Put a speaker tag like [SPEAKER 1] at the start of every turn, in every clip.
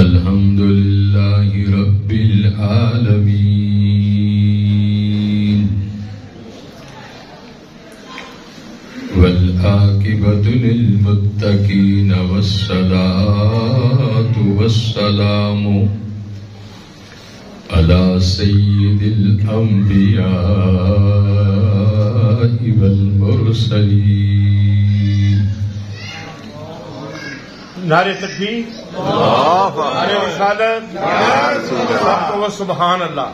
[SPEAKER 1] الحمد لله رب العالمين والعاقبة للمتقين والصلاة والسلام على سيد الأنبياء والمرسلين.
[SPEAKER 2] نعرہ تکبیر، نعرہ رسالت، سبحان اللہ.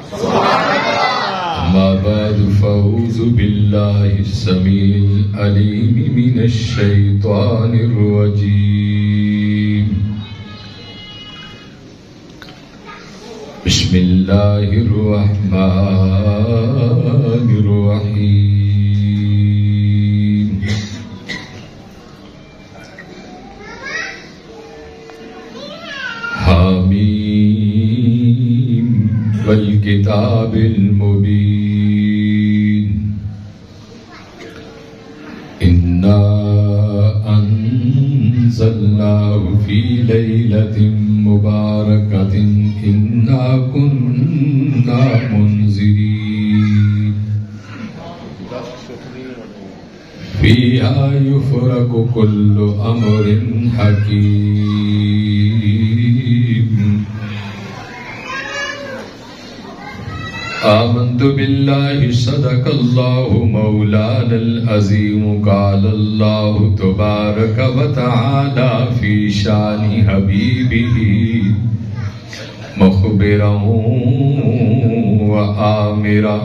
[SPEAKER 1] ما بعد فأعوذ بالله السميع العليم من الشيطان الرجيم. بسم الله الرحمن الرحيم. حاميم والكتاب المبين. إنا أنزلناه في ليلة مباركة إنا كنا منذرين فيها يفرق كل أمر حكيم. آمنت بالله صدق الله مولانا العظيم. قال الله تبارك وتعالى في شان حبيبه مخبرا وآمرا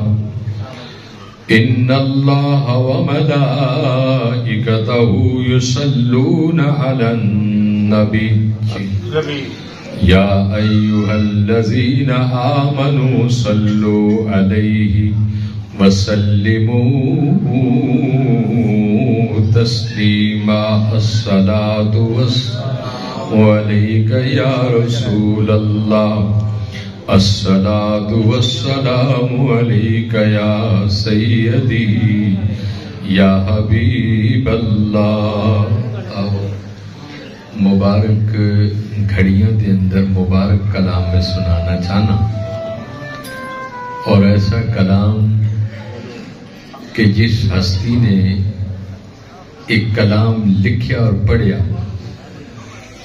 [SPEAKER 1] إن الله وملائكته يصلون على النبي يا أيها الذين آمنوا صلوا عليه وسلموا تسليما. الصلاة والسلام عليك يا رسول الله. الصلاة والسلام عليك يا سيدي يا حبيب الله. مبارک گھڑیوں کے اندر مبارک کلام میں سنانا چاہنا، اور ایسا کلام کہ جس ہستی نے ایک کلام لکھیا اور پڑھیا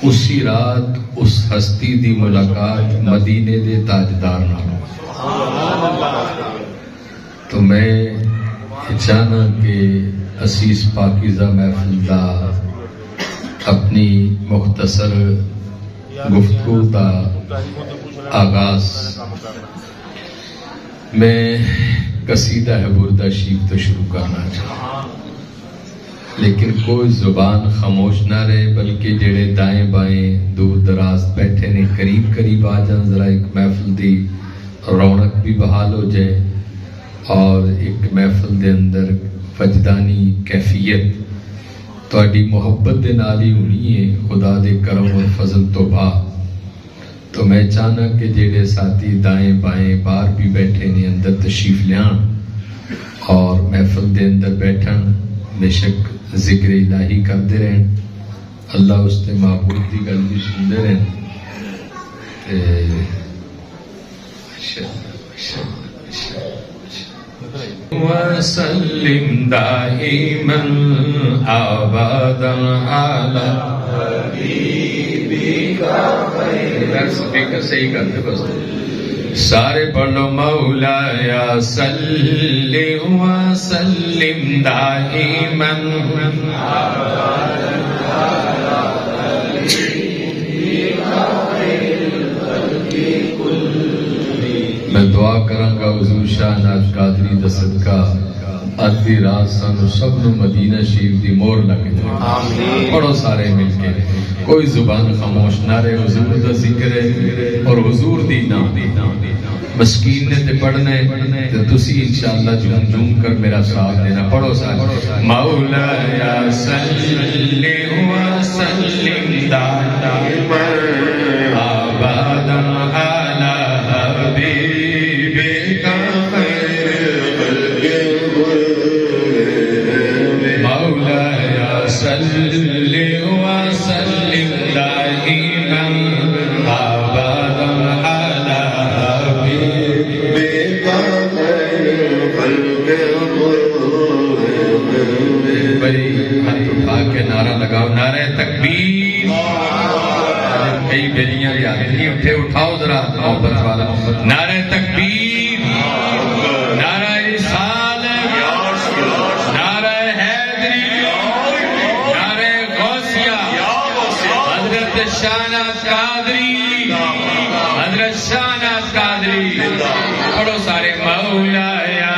[SPEAKER 1] اسی رات اس ہستی دی ملاقات مدینے دے تاجدار نال. تو میں چاہنا کہ اسیس پاکیزہ محفل دا اپنی مختصر گفتگو کا آغاز میں قصیدہ ہے بردہ شیف تو شروع کرنا چاہتا، لیکن کوئی زبان خاموش نہ رہے، بلکہ جڑے دائیں بائیں دور دراز بیٹھے نے قریب قریب آ جائیں، ذرا ایک محفل دی رونق بھی بحال ہو جائے اور ایک محفل دے اندر وجدانی کیفیت تہاڈی محبت دے نال ہی ہونی ہے، خدا دے کرم اور فضل تو بعد. تو میں چاہنا کہ جڑے ساتھی دائیں بائیں باہر بھی بیٹھے نے اندر تشریف لیان اور محفل دے اندر بیٹھن، بے شک ذکر الہی کرتے رہن، اللہ اس تے معبود دی گل بھی سنتے رہن. وسلم دائما ابدا على حبيبك خير. سپیکر صحیح کرتے بس سارے پڑھ لو. مولایا صلی وسلم دائما میں دعا کراں گا حضور شاہ ناز قادری دا صدقہ ادھی رات سانو سب نو مدینہ شریف دی مور لگ جائے. پڑھو سارے مل کے، کوئی زبان خاموش نہ رہے. حضور دا ذکر ہے اور حضور دی نام مسکین نے تے پڑھنا ہے تے تسی انشاءاللہ جھوم جھوم کر میرا ساتھ دینا. پڑھو سارے. مولایا صلی وسلم دائما ابدا علی حبیبک خیر خلق. مولایا صلی وسلم دائما ابدا کئی بیلیاں بھی آتے نہیں اٹھے اٹھاؤ ذرا محبت والا نعرہ تکبیر نعرہ رسالت نعرہ حیدری نعرہ غوثیہ حضرت شاہناز قادری حضرت شاہناز قادری پڑھو سارے مولا یا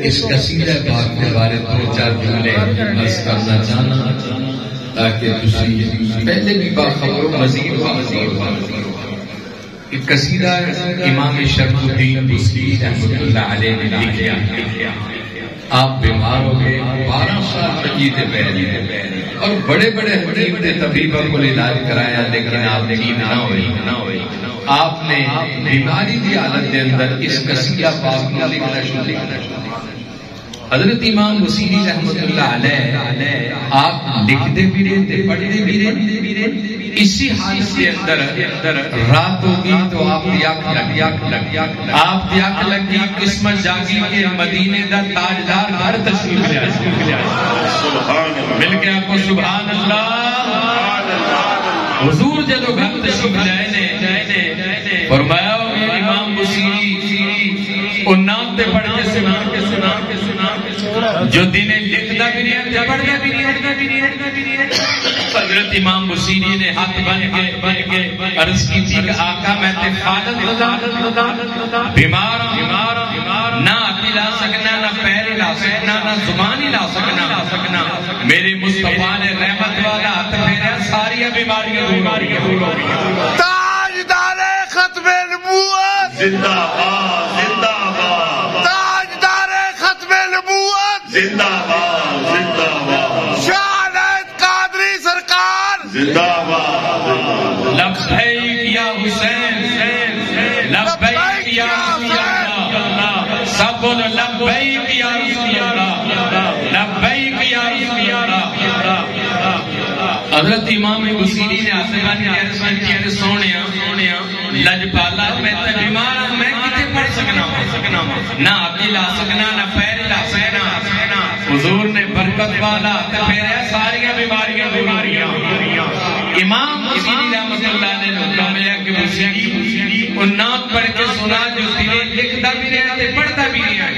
[SPEAKER 1] اس قصیدہ پاک کے بارے دو چار جملے عرض کرنا چاہنا تاکہ تسی پہلے بھی باخبر مزید ایک قصیدہ امام شرف الدین بصری رحمۃ اللہ علیہ نے لکھا آپ بیمار ہو گئے 12 سال تجید پہلے اور بڑے بڑے حکیم نے طبیبوں کو علاج کرایا لیکن آپ ٹھیک نہ ہوئی آپ نے بیماری کی حالت کے اندر اس قصیدہ پاک کو لکھنا شروع حضرت امام بصری رحمۃ اللہ علیہ آپ لکھتے بھی رہتے پڑھتے بھی رہتے اسی حالت کے اندر رات ہوگی تو آپ کی آنکھ لگی قسمت جاگی کہ مدینے دا تاجدار گھر تشریف لے مل کے آپ کو سبحان اللہ حضور جدو گھر تشریف لائے فرمایا امام بصری اور نام تے پڑھ کے سنا جو دن لکھتا بھی نہیں پڑھتا بھی نہیں حضرت امام بصری نے ہاتھ بن کے عرض کی تھی کہ آقا میں بیمار نہ ہاتھ لا سکنا نہ پیر لا سکنا نہ زبان لا سکنا میرے مصطفیٰ نے رحمت والا ہاتھ پھیرا ساری بیماریاں دور ہو گئی
[SPEAKER 2] تاجدار ختم نبوت زندہ باد زندہ باد تاجدار ختم نبوت زندہ باد زندہ باد شاہناز قادری سرکار زندہ باد
[SPEAKER 1] لبیک یا حسین لبیک یا اللہ سب بولو لبیک یا اللہ لبیک یا اللہ حضرت امام بصری نے آسمان کی عرض کی سونیا لجپالا میں تے بیمار میں کتے پڑھ سکنا نہ ابھی لا سکنا نہ پیر لا سکنا حضور نے برکت والا تے پھیرا ساری بیماریاں امام بصری رحمۃ اللہ علیہ نے فرمایا کہ بصری اور نعت پڑھ کے سنا جو تیرے لکھتا بھی نہیں تے پڑھتا بھی نہیں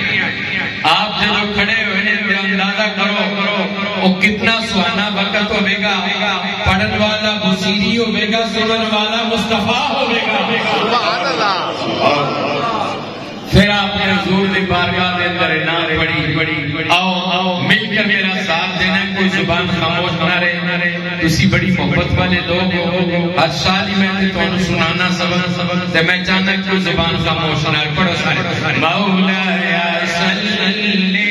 [SPEAKER 1] آپ جو کھڑے ہوئے ہیں اندازہ کرو وہ کتنا سہانا وقت ہوئے گا پڑھن والا بصری ہوئے گا سنن والا مصطفیٰ ہوئے گا
[SPEAKER 2] سبحان اللہ
[SPEAKER 1] پھر آپ نے حضور دی بارگاہ دے اندر نام پڑھی آؤ مل کر میرا ساتھ دینا کوئی زبان خاموش نہ رہے تسی بڑی محبت والے لوگ ہو ہر سال ہی میں تو سنانا سبق تے میں چاہتا کوئی زبان خاموش نہ رہے پڑھو سارے مولا یا صلی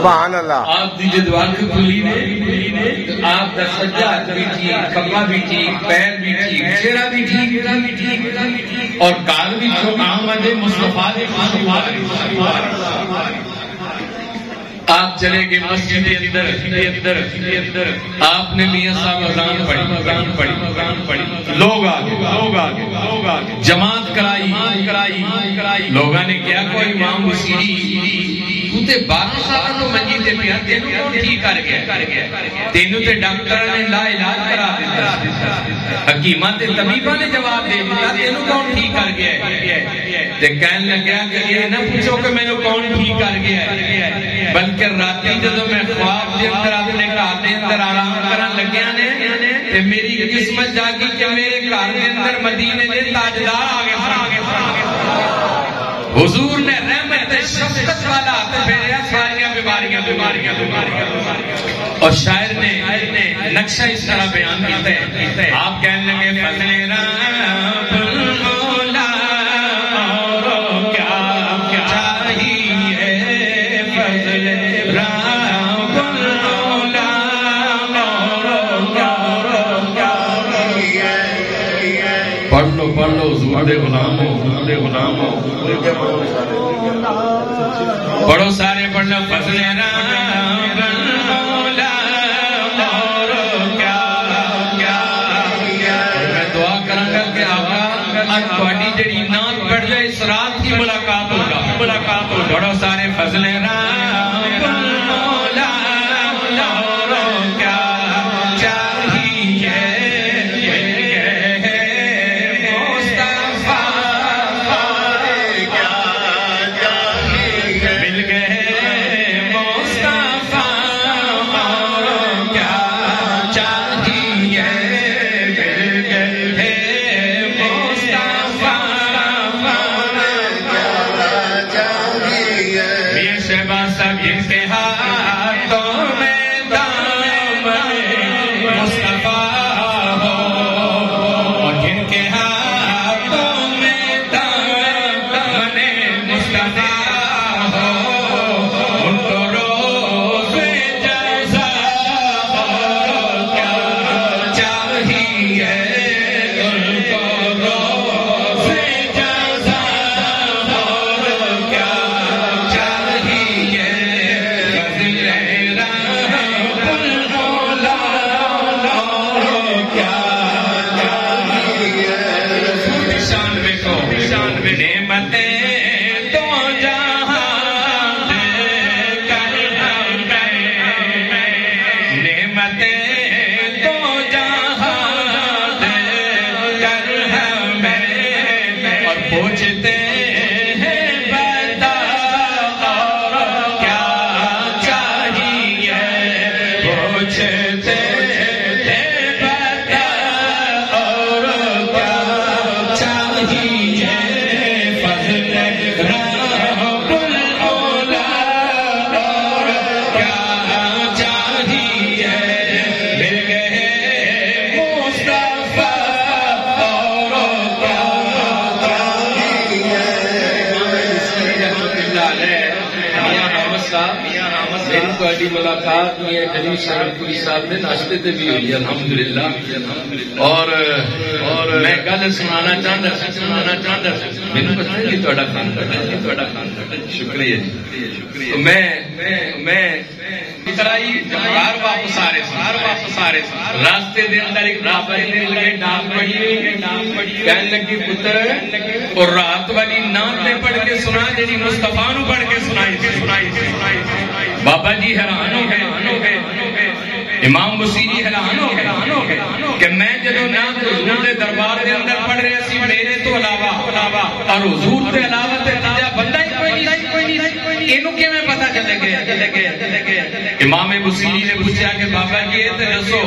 [SPEAKER 2] سبحان اللہ
[SPEAKER 1] آپ دی جدوان کو کھلی نے آپ دا سجا بھی ٹھیک کھبا بھی ٹھیک پیر بھی ٹھیک چہرہ بھی ٹھیک اور کال بھی آمد مصطفیٰ آپ چلے گئے مسجد کے اندر آپ نے میاں صاحب اذان پڑھی لوگ آگے جماعت کرائی لوگاں نے کیا کوئی امام بصیری تو تے 12 سال تو منجی تے پیا تینوں کون ٹھیک کر گیا تینوں تے ڈاکٹر نے لا علاج کرا دیتا حکیماں تے طبیباں نے جواب دے دیتا تینوں کون ٹھیک کر گیا تے کہنے لگا کہ یہ نہ پوچھو کہ میں کون ٹھیک کر گیا بلکہ راتی جدو میں خواب دے اندر اپنے گھر دے اندر آرام کرن لگیا نے تے میری قسمت جاگی کہ میرے گھر دے اندر مدینے دے تاجدار آ گئے حضور نے رحمت شفقت والا ہاتھ پھیریا ساریاں بیماریاں اور شاعر نے نقشہ اس طرح بیان کیتا ہے آپ کہنے لگے فضل رب المولا اور کیا چاہیے فضل رب المولا اور کیا پڑھ لو حضور دے غلاموں پڑھو سارے پڑھ لو فضل رب المولا اور کیا میں دعا کروں گا کہ آقا آج تہاڈی جڑی نعت پڑھ جائے اس رات کی ملاقات ہوگا پڑھو سارے فضل رب المولا اور کیا چاہیے ملاقات میں جلیل شرفی صاحب نے ناشتے تے بھی ہوئی الحمدللہ اور میں گل سنانا چاہتا مینوں پتہ نہیں تہاڈا خاندان شکریہ جی میں کرائی گھر واپس آ رہے راستے دے اندر ایک بابا جی مل گئے ڈاک پڑھی کہنے لگی پتر اور رات والی نعت پڑھ کے سنا جی مصطفیٰ نو پڑھ کے سنائی بابا جی حیران ہو گئے امام بصیری حیران ہو گئے کہ میں جدو نعت حضور دے دربار دے اندر پڑھ رہے سی میرے تو علاوہ اور حضور دے علاوہ تے تیجا بندہ ہی کوئی نہیں اینو کیویں پتہ چلے گیا امام بصیری نے پوچھا کہ بابا جی یہ تے دسو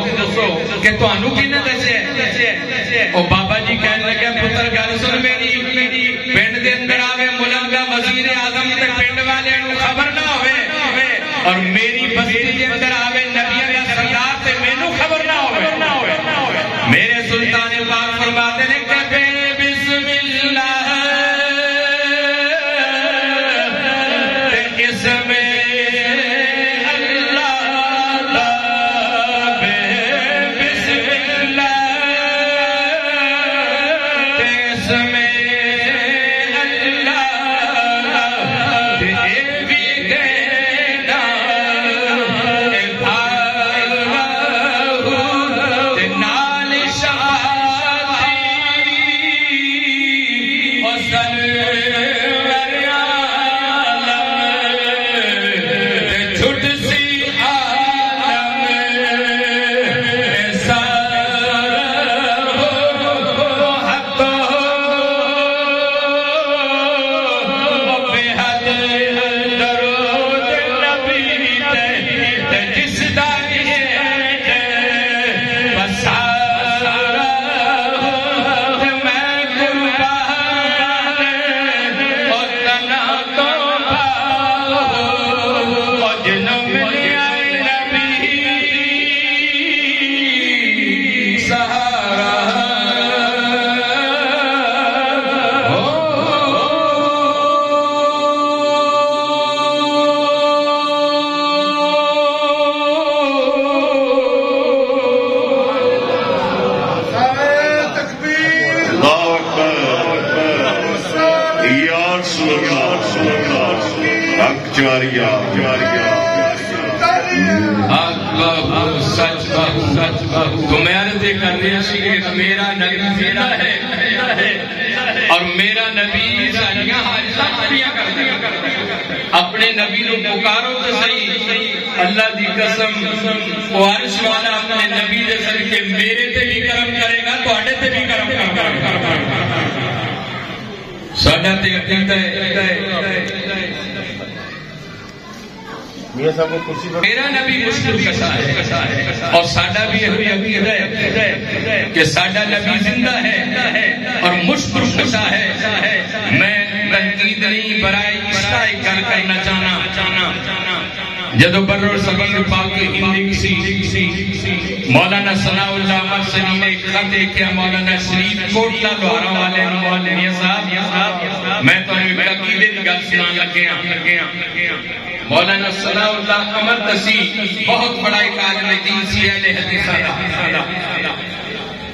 [SPEAKER 1] کہ تانوں کنے دسیا او بابا جی کہنے لگے پتر گل سن میری پنڈ دے اندر آوے ملک دا وزیر اعظم تے پنڈ والے نو خبر نہ ہوے اور میری بستی دے اندر آوے نبیوں دا سردار تے مینوں خبر نہ ہوے میرے سلطان پاک فرماتے ہیں کہ بسم اللہ تے اس میں بہو سچ بہو تو میں عرض کر رہا سی کہ میرا نبی زندہ ہے اور میرا نبی ساریاں حاجتاں پوریاں کردا ہے اپنے نبی نو پکارو تو صحیح اللہ دی قسم وہ عرش والا اپنے نبی دے صدقے میرے تے بھی کرم کرے گا تواڈے تے بھی کرم کرے گا ساڈا تے عقیدہ ہے میرا نبی مشکل کشا ہے اور ساڈا بھی یہی عقیدہ ہے کہ ساڈا نبی زندہ ہے اور مشکل کشا ہے میں تنقید نہیں برائے اصلاح گل کرنا چاہنا جدو برر صغیر پاک ہندی سی مولانا ثناء اللہ مرسلی نے ایک خط لکھا مولانا شریف کوٹلا لوہارا والے میاں صاحب میں تو عقیدے کی گل سنان لگیا مولانا ثناء اللہ امر تسی بہت بڑا ایک عالم دین سی اہل حدیث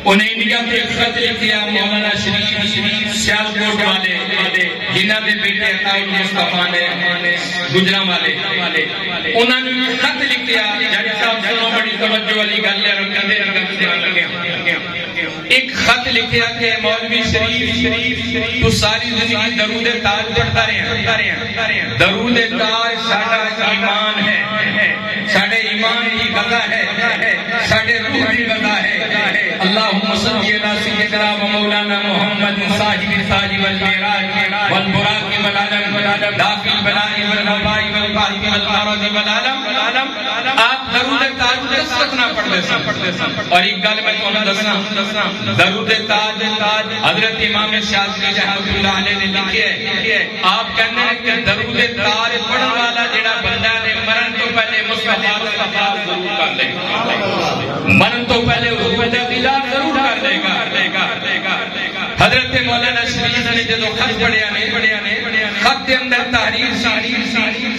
[SPEAKER 1] انہیں انڈیا کے خط لکھیا مولانا شریف سیالکوٹ والے جنہاں دے بیٹے عطاء مصطفیٰ نے گجراں والے انہوں نے خط لکھیا جڑی صاحب سنو بڑی توجہ والی گل ہے ایک خط لکھیا کہ مولوی شریف تو ساری زندگی درود تاج پڑھتا رہے درود تاج ساڈا ایمان ہے ساڈے ایمان کی غذا ہے ساڈے روح کی غذا ہے اللہم صلی علی سیدنا و مولانا محمد صاحب التاج والمعراج والبراق والعلم دافع البلاء والوباء والباء والارض والعالم آپ درود تاج کثرت نہ پڑھتے سن اور ایک گل میں تمہیں دسنا درود تاج حضرت امام شاذلی رحمۃ اللہ علیہ نے لکھی ہے آپ کہتے ہیں کہ درود تاج پڑھنے والا جڑا بندہ نے مرن تو پہلے مصطفیٰ ضرور کر لے مرن تو پہلے روح دیدار ضرور کر لے گا حضرت مولانا شریف نے جدو خط پڑھیا نے خط کے اندر تحریر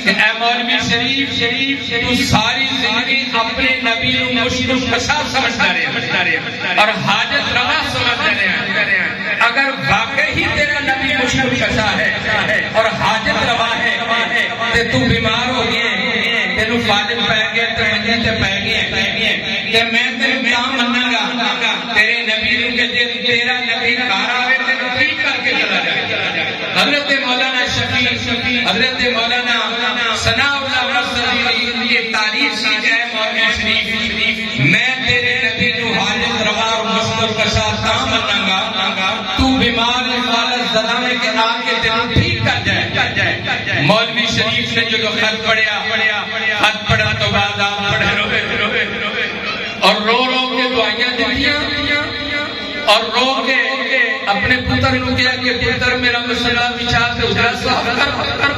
[SPEAKER 1] کہ اے مولوی شریف تو ساری زندگی اپنے نبی نو مشکل کشا سمجھتا رہے اور حاجت روا سمجھتا رہے اگر واقعی تیرا نبی مشکل کشا ہے اور حاجت روا ہے تو بیمار ہو گئے تینوں فالج پہ گئے تو منجی تے پہ گئے کہ میں تینوں کیا مننا گا تیرے نبی نو کہ تیرا نبی گھر آوے تینوں ٹھیک کر کے چلا جائے حضرت مولانا شفیع حضرت مولانا ثناء اللہ مرسلی یہ تعریف سی جائے مولوی شریف میں تیرے نبی نو حاجت روا اور مشکل کشا تا مننا گا تو بیمار حالت زدہ میں کہ آ کے تینوں ٹھیک کر جائے مولوی شریف نے جو خط پڑھیا خط پڑھا تو بعد آپ پڑھے روے اور رو کے دعائیاں دیا اور رو کے اپنے پتر نو کیا کہ پتر میرا مسئلہ بچھا سے اجرا صاف کر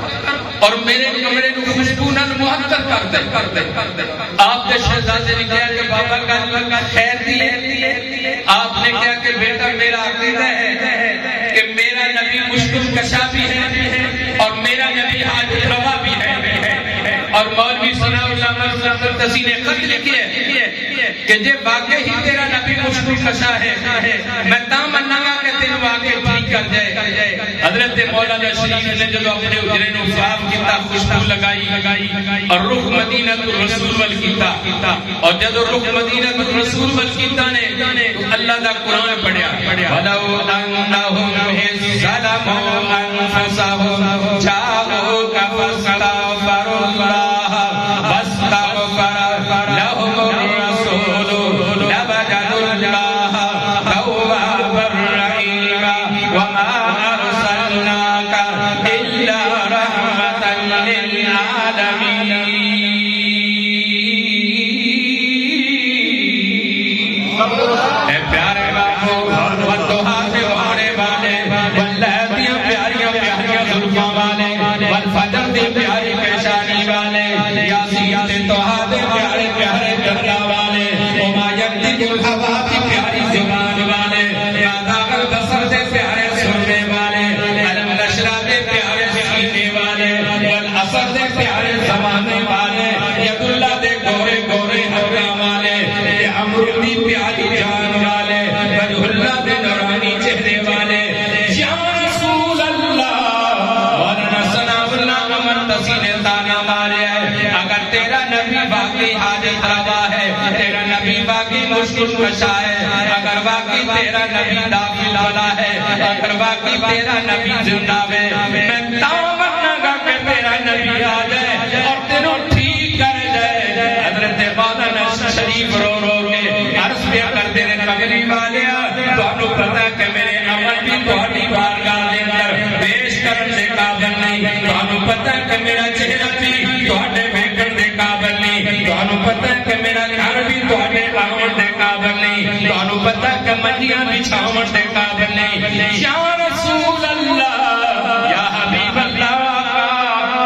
[SPEAKER 1] اور میرے کمرے نو خوشبو نال معطر کر دے آپ کے شہزادے نے کہا کہ بابا کا خیر دیے آپ نے کہا کہ بیٹا میرا عقیدہ ہے کہ میرا نبی مشکل کشا بھی ہے اور میرا نبی حاجت روا بھی ہے اور مولوی ثناء اللہ مرسلی نے خط لکھی ہے کہ جے واقعی تیرا نبی مشکل کشا ہے میں تا مننا گا کہ تینوں واقعی ٹھیک کر جائے حضرت مولانا شریف نے جب اپنے اجرے نو صاف کیتا خوشبو لگائی اور رخ مدینہ الرسول ول کیتا اور جب رخ مدینہ الرسول ول کیتا نے اللہ دا قرآن پڑھیا ولو انہم ظلموا انفسهم جاءوک فاستغفروا اللہ واستغفر لهم الرسول لوجدوا اللہ توابا رحیما وما ارسلناک الا رحمتا للعالمین اے پیارے باپو والدہا سے بڑے والے واللہدیاں پیاریاں ظلفاں والے والفجر دی پیاری پیشانی والے یاسین توہا دے پیارے جنہ والے وما یکتب الہوا کی پیاری زبان والے ماداغر بسر دے پیارے سننے والے علم نشرہ دے پیارے سینے والے والعصر دے پیارے زمانے والے ید اللہ دے گورے حرام والے عمرو دی پیاری جان والے وجہ اللہ دے نورانی چہرے والے یا رسول اللہ مولانا ثناء اللہ مرتضی نے تانا مارے اگر تیرا نبی باقی حاجت روا
[SPEAKER 3] مشکل کشا ہے، اگر واقعی تیرا نبی دافع والا ہے، اگر واقعی تیرا نبی زندہ ہے، میں تمنا گا کہ تیرا نبی آ جائے اور تینوں ٹھیک کر جائے۔ حضرت مولانا شریف رو رو کے عرض پہ کرتے ہیں کملی والیا تانوں پتہ کہ میرے عمل بھی تہاڈی بارگاہ دے اندر پیش کرن دے قابل نہیں، تانوں پتہ کہ میرا چہرہ بھی تہاڈے ویکھن دے قابل نہیں، تانوں پتہ کہ میرا گھر بھی تہاڈے آون دے قابل نہیں، تانوں پتہ کہ منجیاں بچھاون دے قابل نہیں۔ یا رسول اللہ، یا حبیب اللہ،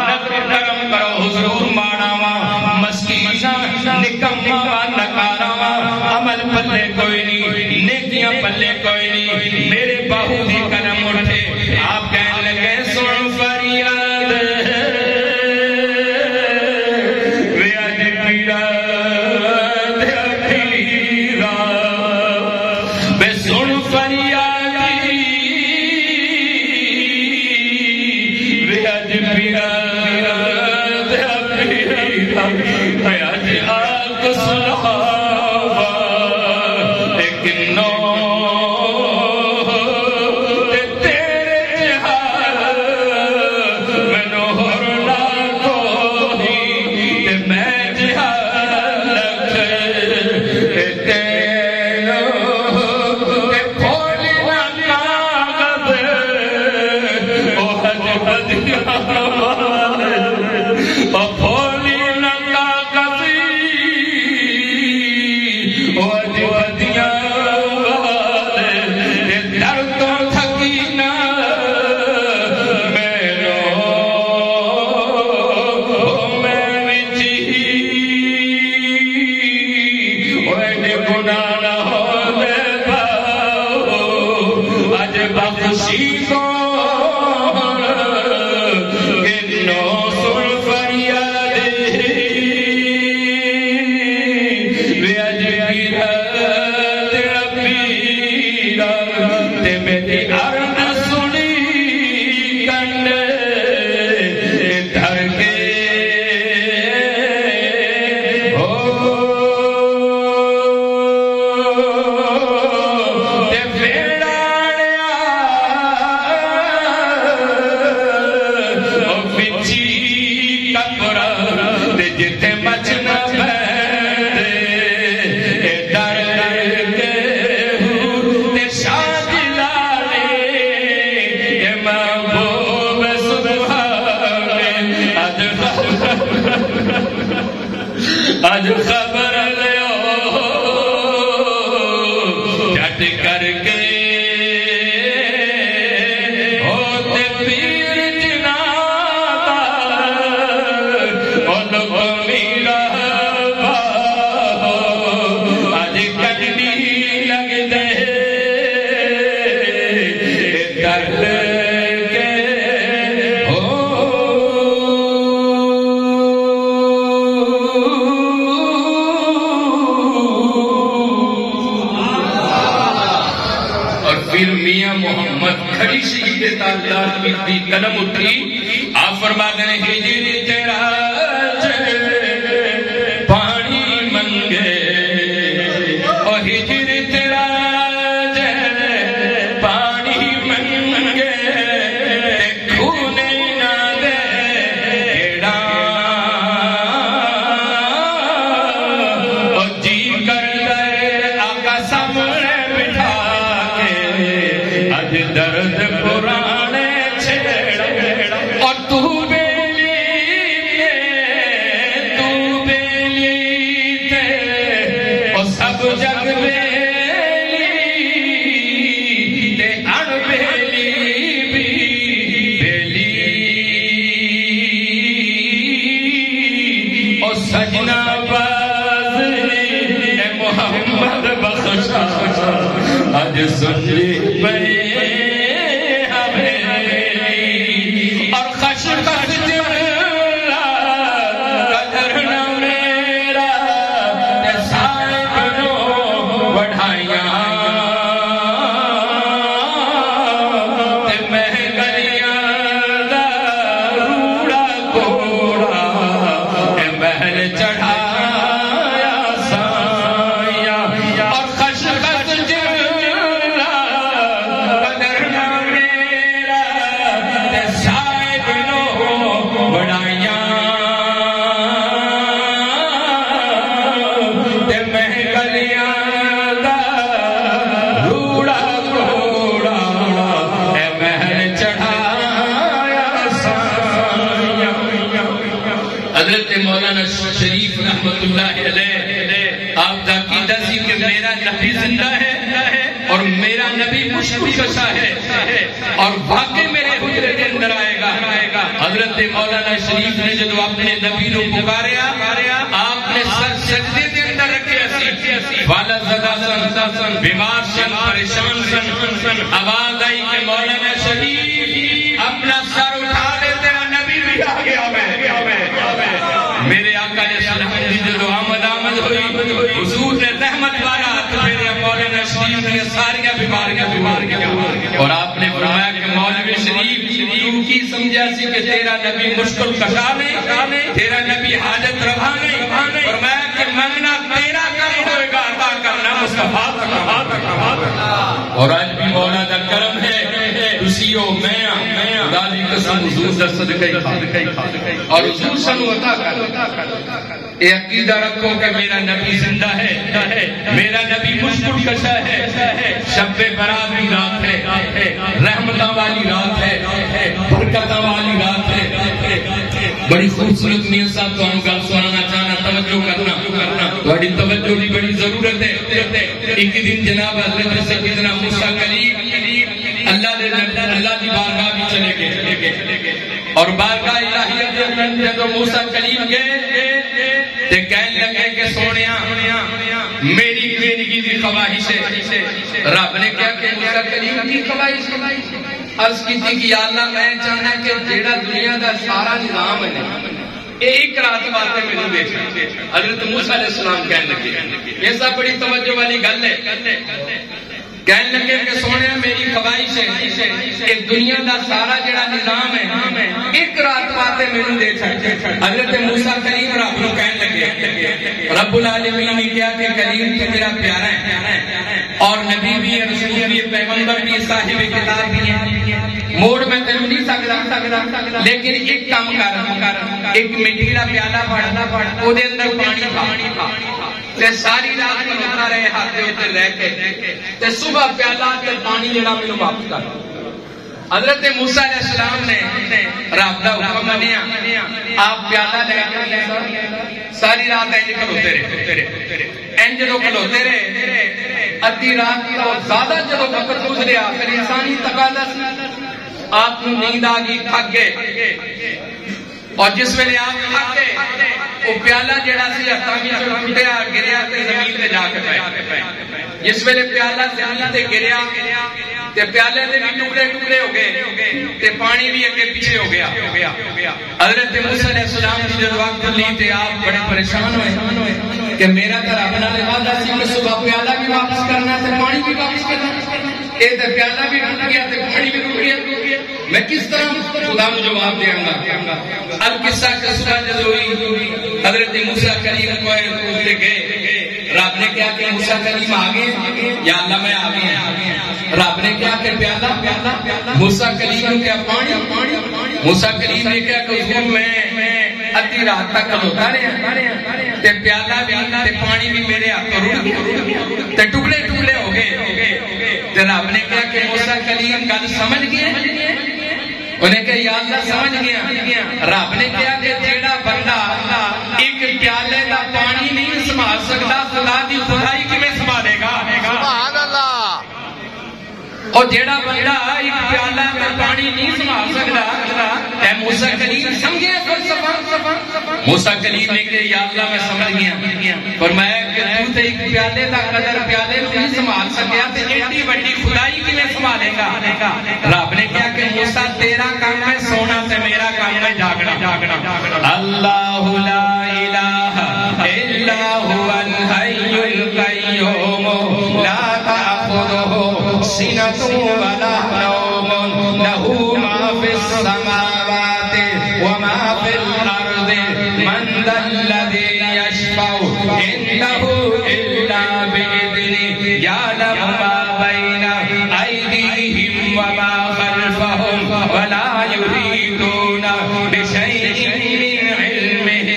[SPEAKER 3] نظر کرم کرو حضور ماناواں مسکیناں نکما نکاراواں، عمل پلے کوئی نہیں، نیکیاں پلے کوئی نہیں، میرے باہو دی قدم اٹھے، آپ کہنے لگے سن فریاد وے اج پیرا پیرا بے سن فریاد وے اج پیرا پیرا اج آگ سناوا لیکن نو آج خبر لیو جٹ کر کے ہوتے پیر جناتا ان کو میرا آج کٹنی لگ دے کر کی قدم اٹھی آپ فرماتے ہیں ہجری تیرا پانی منگے اور ہجری تیرا پانی منگے کھونے نہ دے گیڑا اور جی کر دے آقا سامنے بٹھا کے اج درد پرانے اور تو بیلی تے اور سب جگ بیلی تے اڑ بیلی بھی بیلی اور سجنا باز اے محمد بخشا آج سنجی بھئی رحمت اللہ علیہ آپ کا عقیدہ سی کہ میرا نبی زندہ ہے اور میرا نبی مشکل کشا ہے اور واقعی میرے حجرے کے اندر آئے گا. حضرت مولانا شریف نے جب اپنے نبی کو پکاریا آپ نے سر سجدے کے اندر رکھے اسی والا زدہ سن بیمار سن پریشان سن آواز آئی کہ مولانا شریف اپنا سر اٹھا دے تیرا نبی بھی آ گیا میرے آقا نے سلام دی جو آمد ہوئی حضور نے رحمت والا تو میرے مولانا شریف نے ساری بیماریاں اور آپ نے فرمایا کہ مولوی شریف تو کی سمجھا سی کہ تیرا نبی مشکل کشا نہیں تیرا نبی حاجت روا نہیں فرمایا کہ منگنا تیرا کام ہوئے گا عطا کرنا مصطفیٰ کا. اور آج بھی مولا کا کرم ہے تسیو میں دادی قسم حضور در صدقہ اور حضور سنو عطا کر. اے عقیدہ رکھو کہ میرا نبی زندہ ہے میرا نبی مشکل کشا ہے شب برات کی رات ہے رحمتہ والی رات ہے برکتہ والی رات ہے. بڑی خوبصورت میاں صاحب تو گل سنانا چاہنا توجہ کرنا بڑی توجہ کی بڑی ضرورت ہے. ایک دن جناب حضرت سیدنا موسیٰ کلیم اللہ کی بارگاہ بھی چلے گئے اور بارگاہ الہیہ کے اندر جب موسیٰ کلیم گئے تے کہنے لگے کہ سونیا میری زندگی کی خواہش ہے. رب نے کیا کہ موسیٰ کلیم کی خواہش عرض کی تھی کہ یا اللہ میں چاہنا کہ جیڑا دنیا دا سارا نظام ہے ایک رات باتیں میں دے سکتے. حضرت موسیٰ علیہ السلام کہنے لگے یہ سب بڑی توجہ والی گل ہے. کہنے لگے کہ سونے میری خواہش ہے کہ دنیا دا سارا جڑا نظام ہے ایک رات باتیں میں دے سکتے. حضرت موسیٰ کلیم رب کو کہنے لگے رب العالمین نے کیا کہ کلیم تو میرا پیارا ہے اور نبی بھی ہے رسول بھی ہے پیغمبر بھی ہے صاحب کتاب بھی ہے موڑ میں تینوں نہیں سکتا لیکن ایک کام کر ایک مٹی کا پیالہ پڑ وہ دے اندر پانی پا تے ساری رات کھلوتا رہے ہاتھ دے اوتے رہ کے تے صبح پیالہ تے پانی جڑا مینوں واپس کر. حضرت موسیٰ علیہ السلام نے رب دا حکم منیا آپ پیالہ لے کے ساری رات انج کھلوتے رہے انج جدوں کھلوتے رہے ادھی رات تو زیادہ جدوں وقت گزریا پھر انسانی تقاضا آپ کو نیند آ گئی تھک گئے اور جس ویلے آپ تھک گئے وہ پیالہ جڑا سی ہتھاں وچوں ٹوٹیا گریا تے زمین تے جا کے پے. جس ویلے پیالہ زمین تے گریا تے پیالے دے بھی ٹکڑے ہو گئے تے پانی بھی اگے پیچھے ہو گیا. حضرت موسیٰ علیہ السلام کی جب وقت لی تے آپ بڑے پریشان ہوئے کہ میرا تو رب نال وعدہ سی کہ صبح پیالہ بھی واپس کرنا تے پانی بھی واپس کرنا اے تے پیالہ بھی ٹوٹ گیا تے پانی بھی ٹوٹ گیا میں کس طرح خدا کو جواب دے گا. القصہ قصہ جب ہوئی حضرت موسیٰ کلیم کو گئے رب نے کیا کہ موسیٰ کلیم آگے یا اللہ میں آگے رب نے کیا کہ پیالہ موسیٰ کلیم کو کیا پانی موسیٰ کلیم نے کیا کہ حضور میں ادھی رات تک کھلوتا رہا تے پیالہ بھی تے پانی بھی میرے ہاتھوں رڑ گیا تے ٹکڑے ہو گئے تے رب نے کیا کہ موسیٰ کلیم گل سمجھ گئے انہیں کہ یا اللہ سمجھ گیا. رب نے کیا کہ جیڑا بندہ ایک پیالے دا پانی نہیں سنبھال سکتا خدا دی خدائی کیویں سنبھالے گا.
[SPEAKER 2] سبحان اللہ.
[SPEAKER 3] اور جیڑا بندہ ایک پیالہ دا پانی نہیں سنبھال سکتا اے موسیٰ کلیم سمجھے فلسفہ. موسیٰ کلیم نے کہ یا اللہ میں سمجھ گیا فرمایا کہ تو تے ایک پیالے دا قدر پیالے نہیں سنبھال سکیا تے ایڈی بڑی خدائی کیویں سنبھالے گا. رب نے کہا کہ موسیٰ تیرا کام ہے سونا تے میرا کام ہے جاگنا. اللہ لا الہ الا هو الحی القیوم لا تأخذہ سنۃ ولا نوم له ما فی السماوات وما فی الارض من ذا الذی یشفع عنده الا بإذنہ یعلم ما بین ایدیہم وما خلفہم ولا یحیطون بشیء من علمہ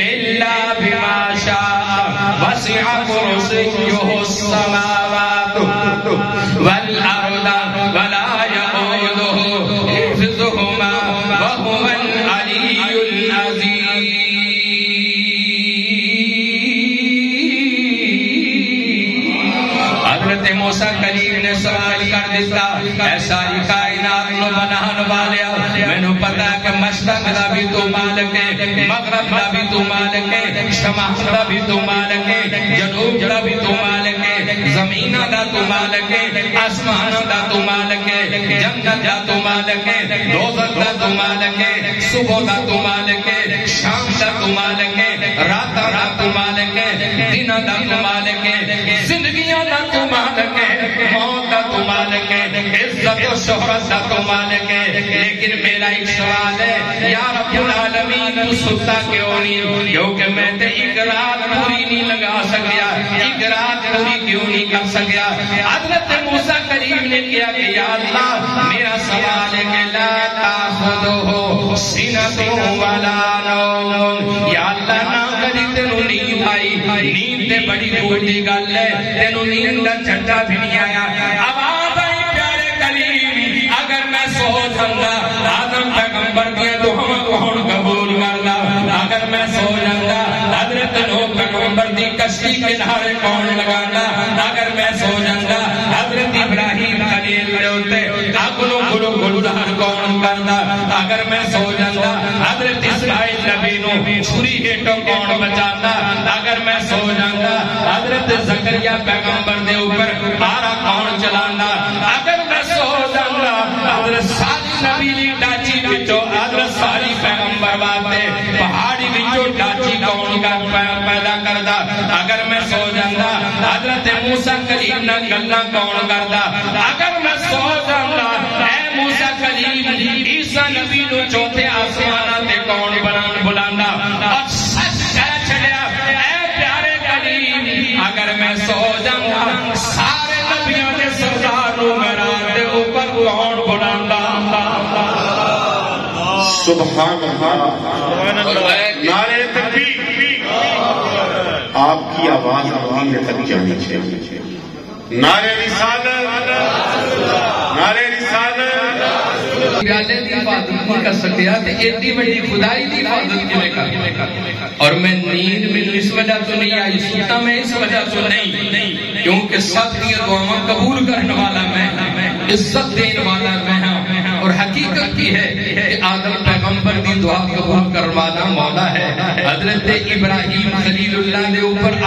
[SPEAKER 3] الا بما شاء وسع کرسیہ السماوات والارض ولا يؤوده حفظهما وهو العلي العظيم. حضرت موسیٰ کلیم نے سوال کر دیتا اے ساری کائنات نو بنان والیا میں نو پتا کہ مشرق دا بھی تو مالک ہے مغرب دا بھی تو مالک ہے شمال دا بھی تو مالک ہے جنوب دا بھی تو مالک ہے زمین دا تو مالک ہے آسمان دا تو مالک ہے جنت دا تو مالک ہے دوزخ دا تو مالک ہے صبح دا تو مالک ہے شام دا تو مالک ہے رات دا تو مالک ہے دن دا تو مالک ہے زندگیاں دا تو مالک ہے موت دا تو مالک ہے عزت و شہرت دا تو مالک ہے لیکن میرا ایک سوال ہے یا رب العالمین تو ستا کیوں نہیں کیونکہ میں تے ایک رات پوری نہیں لگا سکیا ایک رات پوری کیوں نہیں کر سکیا حضرت موسیٰ کریم نے کیا کہ یا اللہ میرا سوال ہے کہ لا تاخذہ سنۃ ولا نوم یا اللہ نہ کدی تینوں نیند آئی نیند تے بڑی دور دی گل ہے تینوں نیند دا جھٹا بھی نہیں آیا آواز آئی پیارے کریم اگر میں سو جاندہ آدم پیغمبر دیا تو ہم کون قبول کردا اگر میں سو جاندہ حضرت نوح پیغمبر دی کشتی کنارے کون لگانا اگر میں سو جاندہ حضرت ابراہیم خلیل دے ہوتے اگلو گلو گلدار کون کردا اگر میں سو جاندہ حضرت اسماعیل نبی نو چھری ہیٹو کون بچانا اگر میں سو جاندہ حضرت زکریا پیغمبر دے اوپر بارہ کون چلانا اگر میں سو جاندہ حضرت ساری نبی لی ڈاچی بچو حضرت ساری پیغمبر باتے پہاڑی بچو ڈاچی کون کا پیدا کردہ اگر میں سو جاندہ حضرت موسیٰ کریم نہ گلنا کون کردہ اگر میں سو جاندہ اے موسیٰ کریم عیسیٰ نبی نو چوتھے آسمانہ تے کون بلانا اور سچ کہہ چھڑیا اے پیارے کریم اگر میں سو جاندہ سارے نبیوں نے سرداروں میران دے اوپر کون بلانا
[SPEAKER 2] سبحان اللہ نعرہ تکبیر آپ کی آواز آواز تک جانی چاہیے نعرہ رسالت نعرہ رسالت
[SPEAKER 1] پیالے دی حفاظت نہیں کر سکیا کہ ایڈی بڑی خدائی دی حفاظت کیوں کر اور میں نیند میں اس وجہ تو نہیں آئی سوتا میں اس وجہ تو نہیں کیونکہ سب کی دعاواں قبول کرنے والا میں عزت دینے والا میں ہوں اور حقیقت کی ہے کہ آدم پیغمبر دی دعا قبول کرنے والا مولا ہے حضرت ابراہیم خلیل اللہ دے اوپر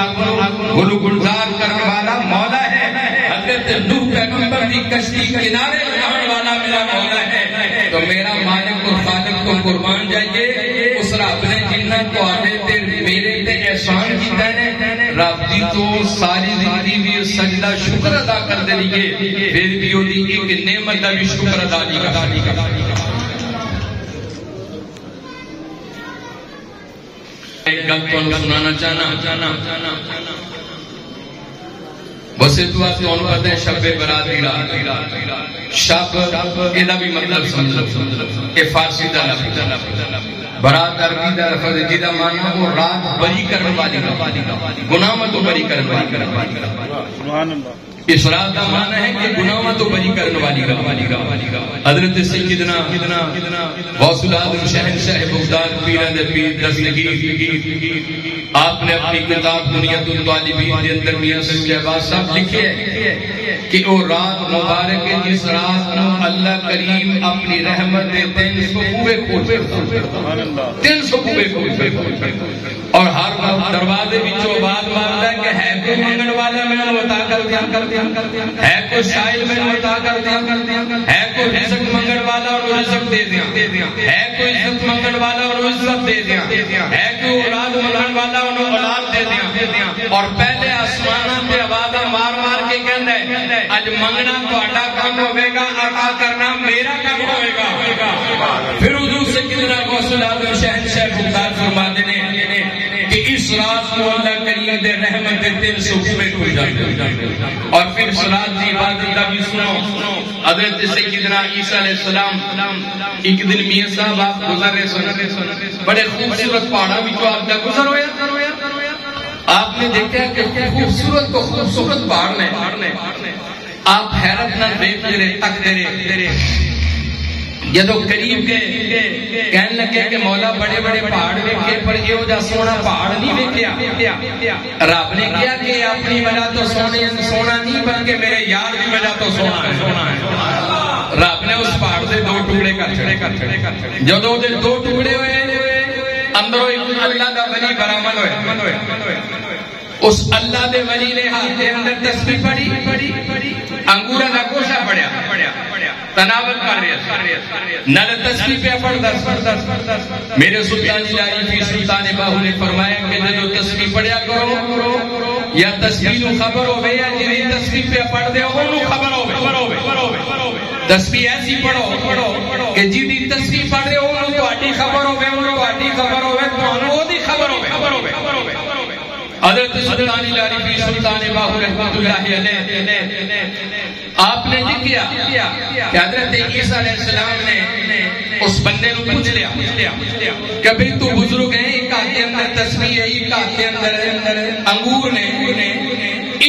[SPEAKER 1] گلو گلزار کرنے والا مولا ہے حضرت نوح پیغمبر دی کشتی کنارے لگانے والا میرا مولا ہے تو میرا مالک اور خالق کو قربان جائیے اس رب نے جنہ تو آنے تے میرے تے احسان کیتا ہے رب دی تو ساری زندگی بھی سجدہ شکر ادا کر دے لیے پھر بھی وہ دی ایک نعمت دا بھی شکر ادا نہیں کرتا ایک گل تو سنانا چاہنا بسے تو آپ تو پتہ ہے شب برات دی رات شب یہ بھی مطلب سمجھو کہ فارسی دا لفظ برات عربی دا لفظ جیدہ مانا وہ رات بری کرنے والی گناہ تو بری کرنے والی اس رات کا معنی ہے کہ گناہوں تو بری کرنے والی حضرت سیدنا غوث العظم شہنشاہ بغداد پیران دے پیر دستگیر آپ نے اپنی کتاب بنیاد الطالبین کے اندر میاں شہباز صاحب لکھے ہیں کہ وہ رات مبارک ہے جس رات نو اللہ کریم اپنی رحمت دے 300 کوے کھول 300 کوے کھول اور ہر وقت دروازے بچوں بات مانتا ہے کہ ہے کوئی منگن والا میں نے عطا کر دیا ہے کوئی شائل میں نے عطا کر دیا ہے کوئی رزق منگن والا اور رزق دے دیا ہے کوئی عزت منگن والا اور عزت دے دیا ہے کوئی اولاد منگن والا اور اولاد دے دیا اور پہلے آسمانہ پہ آوازہ مار مار کے کہنا ہے اج منگنا تہاڈا کام ہوئے گا عطا کرنا میرا کام ہوئے گا پھر حضور سے کتنا غوث العظم شہنشاہ بغداد فرماتے ہیں کہ اس رات کو اللہ کریم دے رحمت دے 300 کوے کھل جاتے اور پھر صلاۃ کی عبادت کا بھی سنو حضرت سیدنا عیسیٰ علیہ السلام ایک دن میاں صاحب آپ گزر رہے سن بڑے خوبصورت پہاڑا بھی آپ کا گزر ہویا آپ نے دیکھا کہ خوبصورت تو خوبصورت پہاڑ نے آپ حیرت نہ دیکھتے رہے تکتے رہے
[SPEAKER 3] جدو قریب کے کہنے لگے کہ مولا بڑے بڑے پہاڑ ویکھے پر یہ جا سونا پہاڑ نہیں ویکھیا. رب نے کیا کہ اپنی وجہ تو سونا نہیں بلکہ میرے یار کی وجہ تو سونا ہے. رب نے اس پہاڑ سے 2 ٹکڑے کر چھڑے. جدو دے 2 ٹکڑے ہوئے اندروں اللہ دا ولی برآمد ہوئے. اس اللہ دے ولی نے ہاتھ دے اندر تسبیح پڑھی, انگورا دا گوشہ پڑھیا, تناول کر رہا نل تسبیح پہ پڑھتا. میرے سلطان الہی فی سلطان باہو نے فرمایا کہ جدو تسبیح پڑھیا کرو یا تسبیح نو خبر ہوئے یا جنہی تسبیح پہ پڑھ دے انہوں خبر ہوئے. تسبیح ایسی پڑھو کہ جنہی تسبیح پڑھ دے انہوں تو آٹی خبر ہوئے, انہوں تو آٹی خبر ہوئے, تو انہوں دی خبر ہوئے. حضرت سلطان الہی فی سلطان باہو رحمت اللہ علیہ آپ نے یہ کیا کہ حضرت عیسیٰ علیہ السلام نے اس بندے نو پوچھ لیا کہ بھئی تو بزرگ ہیں, ایک ہاتھ کے اندر تسبیح ہے, ایک ہاتھ کے اندر انگور نے,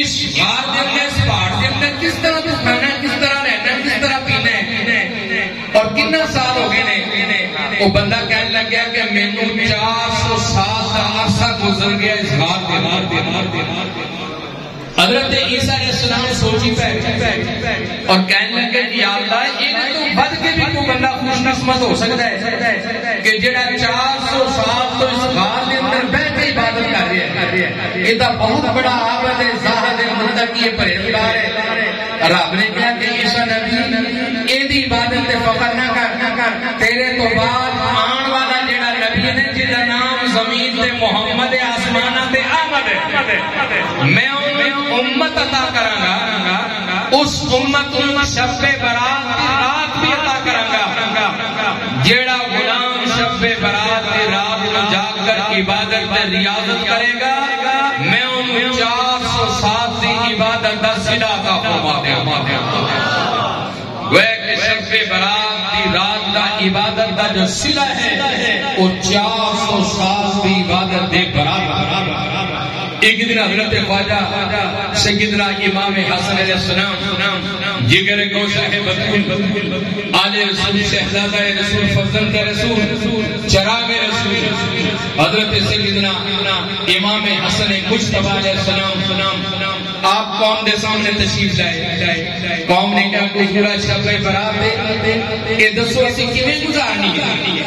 [SPEAKER 3] اس غار دے اندر اس پہاڑ دے اندر کس طرح تو کھانا ہے, کس طرح رہنا ہے, کس طرح پینا ہے, اور کتنا سال ہو گئے نے. وہ بندہ کہنے لگ گیا کہ میں نو 400 سال کا عرصہ گزر گیا اس غار دے. حضرت عیسیٰ علیہ السلام سوچی پہ اور کہنے لگے کہ یا اللہ یہ تو بد کے بھی تو بندہ خوش نصمت ہو سکتا ہے کہ جڑا 400 سال تو اس غار کے اندر بیٹھ کے عبادت کر رہا ہے. یہ تو بہت بڑا عابد ہے, زاہد ہے, متقی ہے, پرہیزگار ہے. رب نے کہا کہ عیسیٰ نبی یہ عبادت تے فخر نہ کر, تیرے تو بعد آن والا جڑا نبی ہے جہاں نام زمین تے محمد آسمانہ تے آمد ہے, میں امت عطا کرانگا, اس امت کو شب برات کی رات بھی عطا کرانگا. جیڑا غلام شب برات کی رات کو جاگ کر عبادت میں ریاضت کرے گا, میں ان 400 سال کی عبادت کا صلہ عطا فرما دے. وہ کہ شب برات کی رات کا عبادت کا جو صلہ ہے وہ 400 سال کی عبادت دے برابر. ایک دن حضرت خواجہ سیدنا امام حسن علیہ السلام جگر گوشہ بطول آل رسول شہزادہ رسول فرزند رسول چراغ رسول حضرت سیدنا امام حسن مجتبی علیہ السلام آپ قوم دے سامنے تشریف لائے. قوم نے کہا کوئی پورا شب برات دے کہ دسو اسی کیویں گزارنی ہے,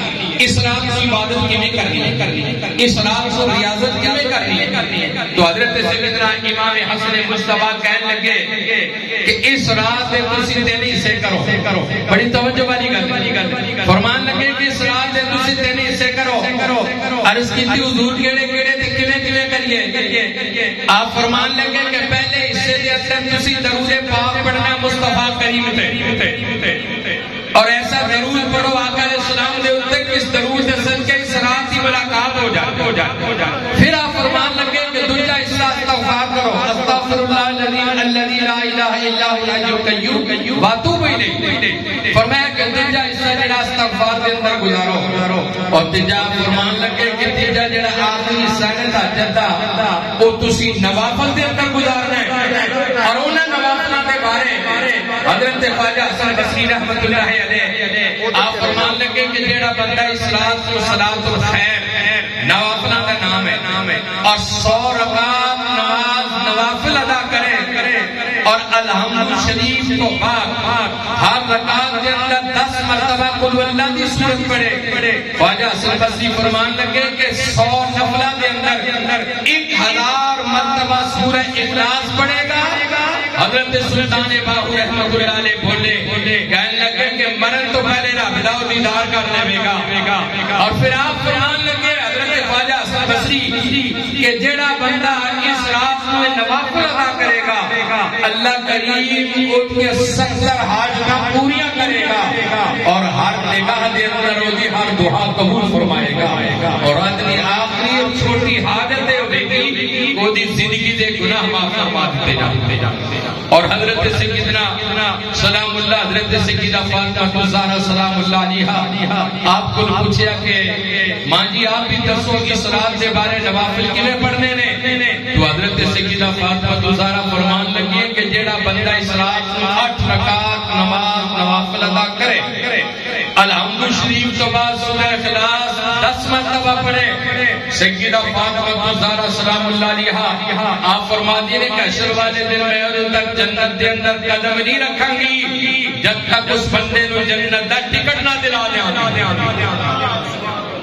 [SPEAKER 3] اس رات کی عبادت کیویں کرنی ہے, اس رات کو ریاضت کیویں کرنی ہے. تو حضرت سیدنا امام حسن مجتبی کہنے لگے کہ اس رات میں تسی 3 حصے کرو. بڑی توجہ والی گل فرمان لگے کہ اس رات میں تسی 3 حصے کرو. عرض کی تھی حضور کیڑے تے کیویں کریے. آپ فرمان لگے کہ پہلے حصے دے اندر تسی درود پاک پڑھنا مصطفیٰ کریم تے, اور ایسا درود پڑھو آقا علیہ السلام دے اوپر کہ اس درود سے صدقے اس رات کی ملاقات ہو جائے. پھر آپ فرمان لگے کہ دوسرا حصہ استغفار کرو, استغفر اللہ الذی لا الہ الا هو الحی القیوم واتوب الیہ. فرمایا کہ تیجا حصہ جڑا استغفار دے اندر گزارو, اور تیجا فرمان لگے کہ تیجا جڑا آخری حصہ ہے تہجد دا او تسی نوافل دے اندر گزارنا ہے. اور انہاں نوافلاں دے بارے حضرت خواجہ حسن بصری رحمۃ اللہ علیہ آپ فرمان لگے کہ جڑا بندہ اس رات کو صلاۃ الخیر نوافلاں دا نام ہے اور 100 رکعت نماز نوافل ادا کرے اور الحمد شریف کو بعد ہر رکعت کے اندر 10 مرتبہ قل اللہ کی سورت پڑھے. خواجہ حسن بصری فرمان لگے کہ 100 نفلہ کے اندر 1000 مرتبہ سورہ اخلاص پڑھے گا. حضرت سلطان باہو رحمت اللہ علیہ بولے کہنے لگے کہ مرن تو پہلے رب دا دیدار کر لے گا. اور پھر آپ فرمان لگے حضرت خواجہ حسن بصری کہ جڑا بندہ اس رات میں نوافل ادا کرے گا اللہ کریم ان کے 70 حاجتاں پوریاں کرے گا, اور ہر نگاہ دے اندر ہوگی ہر دعا قبول فرمائے گا, اور آدمی آخری اور چھوٹی حاجت ہوگی وہ دی زندگی دے گناہ معاف فرما دیتے جاتے. اور حضرت سیدنا سلام اللہ حضرت سیدہ فاطمہ الزہرا سلام اللہ علیہا آپ کو پوچھا کہ ماں جی آپ بھی دسو کہ صلاۃ کے بارے نوافل کیویں پڑھنے نے. تو حضرت سیدہ فاطمہ الزہرا فرمان لگی کہ جیڑا بندہ اس رات 8 رکعت نماز نوافل ادا کرے سیدہ فاطمہ الزہرا سلام اللہ علیہا آپ فرما دیے کہ حشر والے دن میں ادھر تک جنت دے اندر قدم نہیں رکھاں گی جب تک اس بندے نو جنت دا ٹکٹ نہ دلا دیا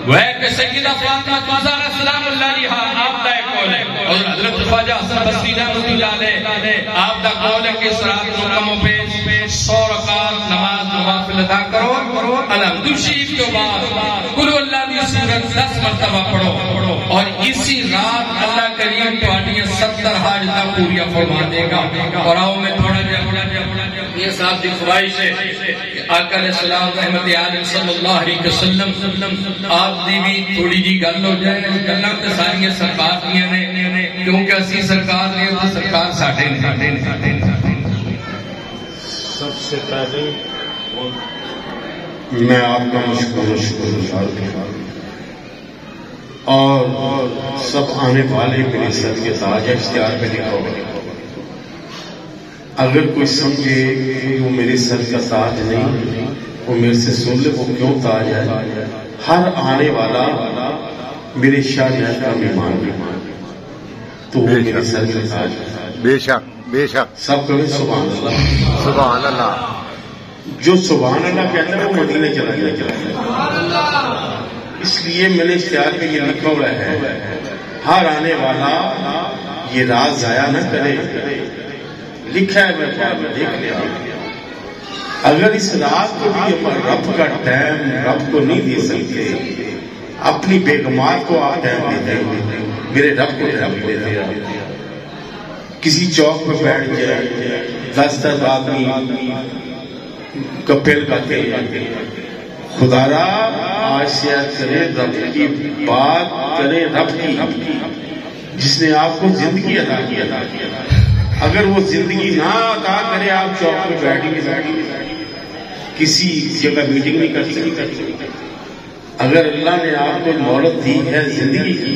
[SPEAKER 3] وہ ہے کہ سیدہ فاطمہ الزہرا سلام اللہ علیہا آپ دا ایک قول ہے اور حضرت خواجہ حسن بصری رحمۃ اللہ علیہ آپ دا قول ہے کہ اس رات مقاموں پہ 100 رکعت نماز نوافل ادا کرو الحمد شریف کے بعد قل اللہ دی سورت 10 مرتبہ پڑھو اور اسی رات اللہ کریم تہاڈیاں 70 حاجتاں پوریاں فرما دے گا۔ اور آؤ میں تھوڑا یہ صاحب دی خواہش ہے کہ آقا علیہ السلام رحمت عالم صلی اللہ علیہ وسلم آپ دی بھی تھوڑی جی گل ہو جائے گلاں تے ساری سرکار دیاں نے کیونکہ اسی سرکار نے تو سرکار ساڈے نے۔
[SPEAKER 2] سب سے پہلے میں آپ کا شکر گزار ہوں اور سب آنے والے میرے سر کے تاج اشتہار پہ لکھا ہوا اگر کوئی سمجھے کہ وہ میرے سر کا تاج نہیں وہ میرے سے سن لے وہ کیوں تاج ہے۔ ہر آنے والا میرے شاہ جہاں کا مہمان تو وہ میرے سر کا تاج ہے۔
[SPEAKER 4] بے شک بے شک
[SPEAKER 2] سب کبھی سبحان اللہ
[SPEAKER 4] سبحان اللہ۔
[SPEAKER 2] جو سبحان اللہ کہتا ہے وہ مدینے چلا گیا۔ اس لیے میں نے اشتہار پہ یہ لکھا ہوا ہے ہر آنے والا یہ راز ضائع نہ کرے، لکھا ہے میں دیکھ لیا۔ اگر اس رات کو بھی رب کا ٹائم رب کو نہیں دے سکتے اپنی بیگمات کو آپ ٹائم دے دیں، میرے رب کو ٹائم دے دیں۔ کسی چوک پہ بیٹھ جائے 10 آدمی کپڑ کرتے خدا را آج سے کرے رب کی بات کرے رب کی جس نے آپ کو زندگی عطا کیا۔ اگر وہ زندگی نہ عطا کرے آپ چوک پہ بیٹھیں کسی جگہ میٹنگ نہیں کر سکتے۔ اگر اللہ نے آپ کو مہلت دی ہے زندگی کی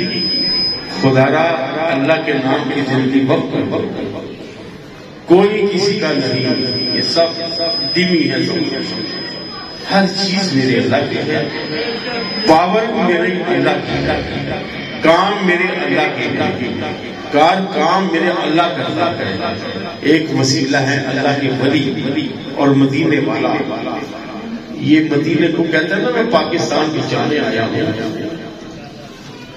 [SPEAKER 2] خدا را اللہ کے نام کی زندگی وقت کوئی کسی کا نہیں، یہ سب دمی ہے۔ ہر چیز میرے اللہ کی ہے، پاور میرے اللہ کی، کام میرے اللہ کے، کام میرے اللہ کرتا ہے۔ ایک وسیلہ ہے اللہ کے ولی اور مدینے والا۔ یہ مدینے کو کہتا ہے نا میں پاکستان بچانے آیا ہوں،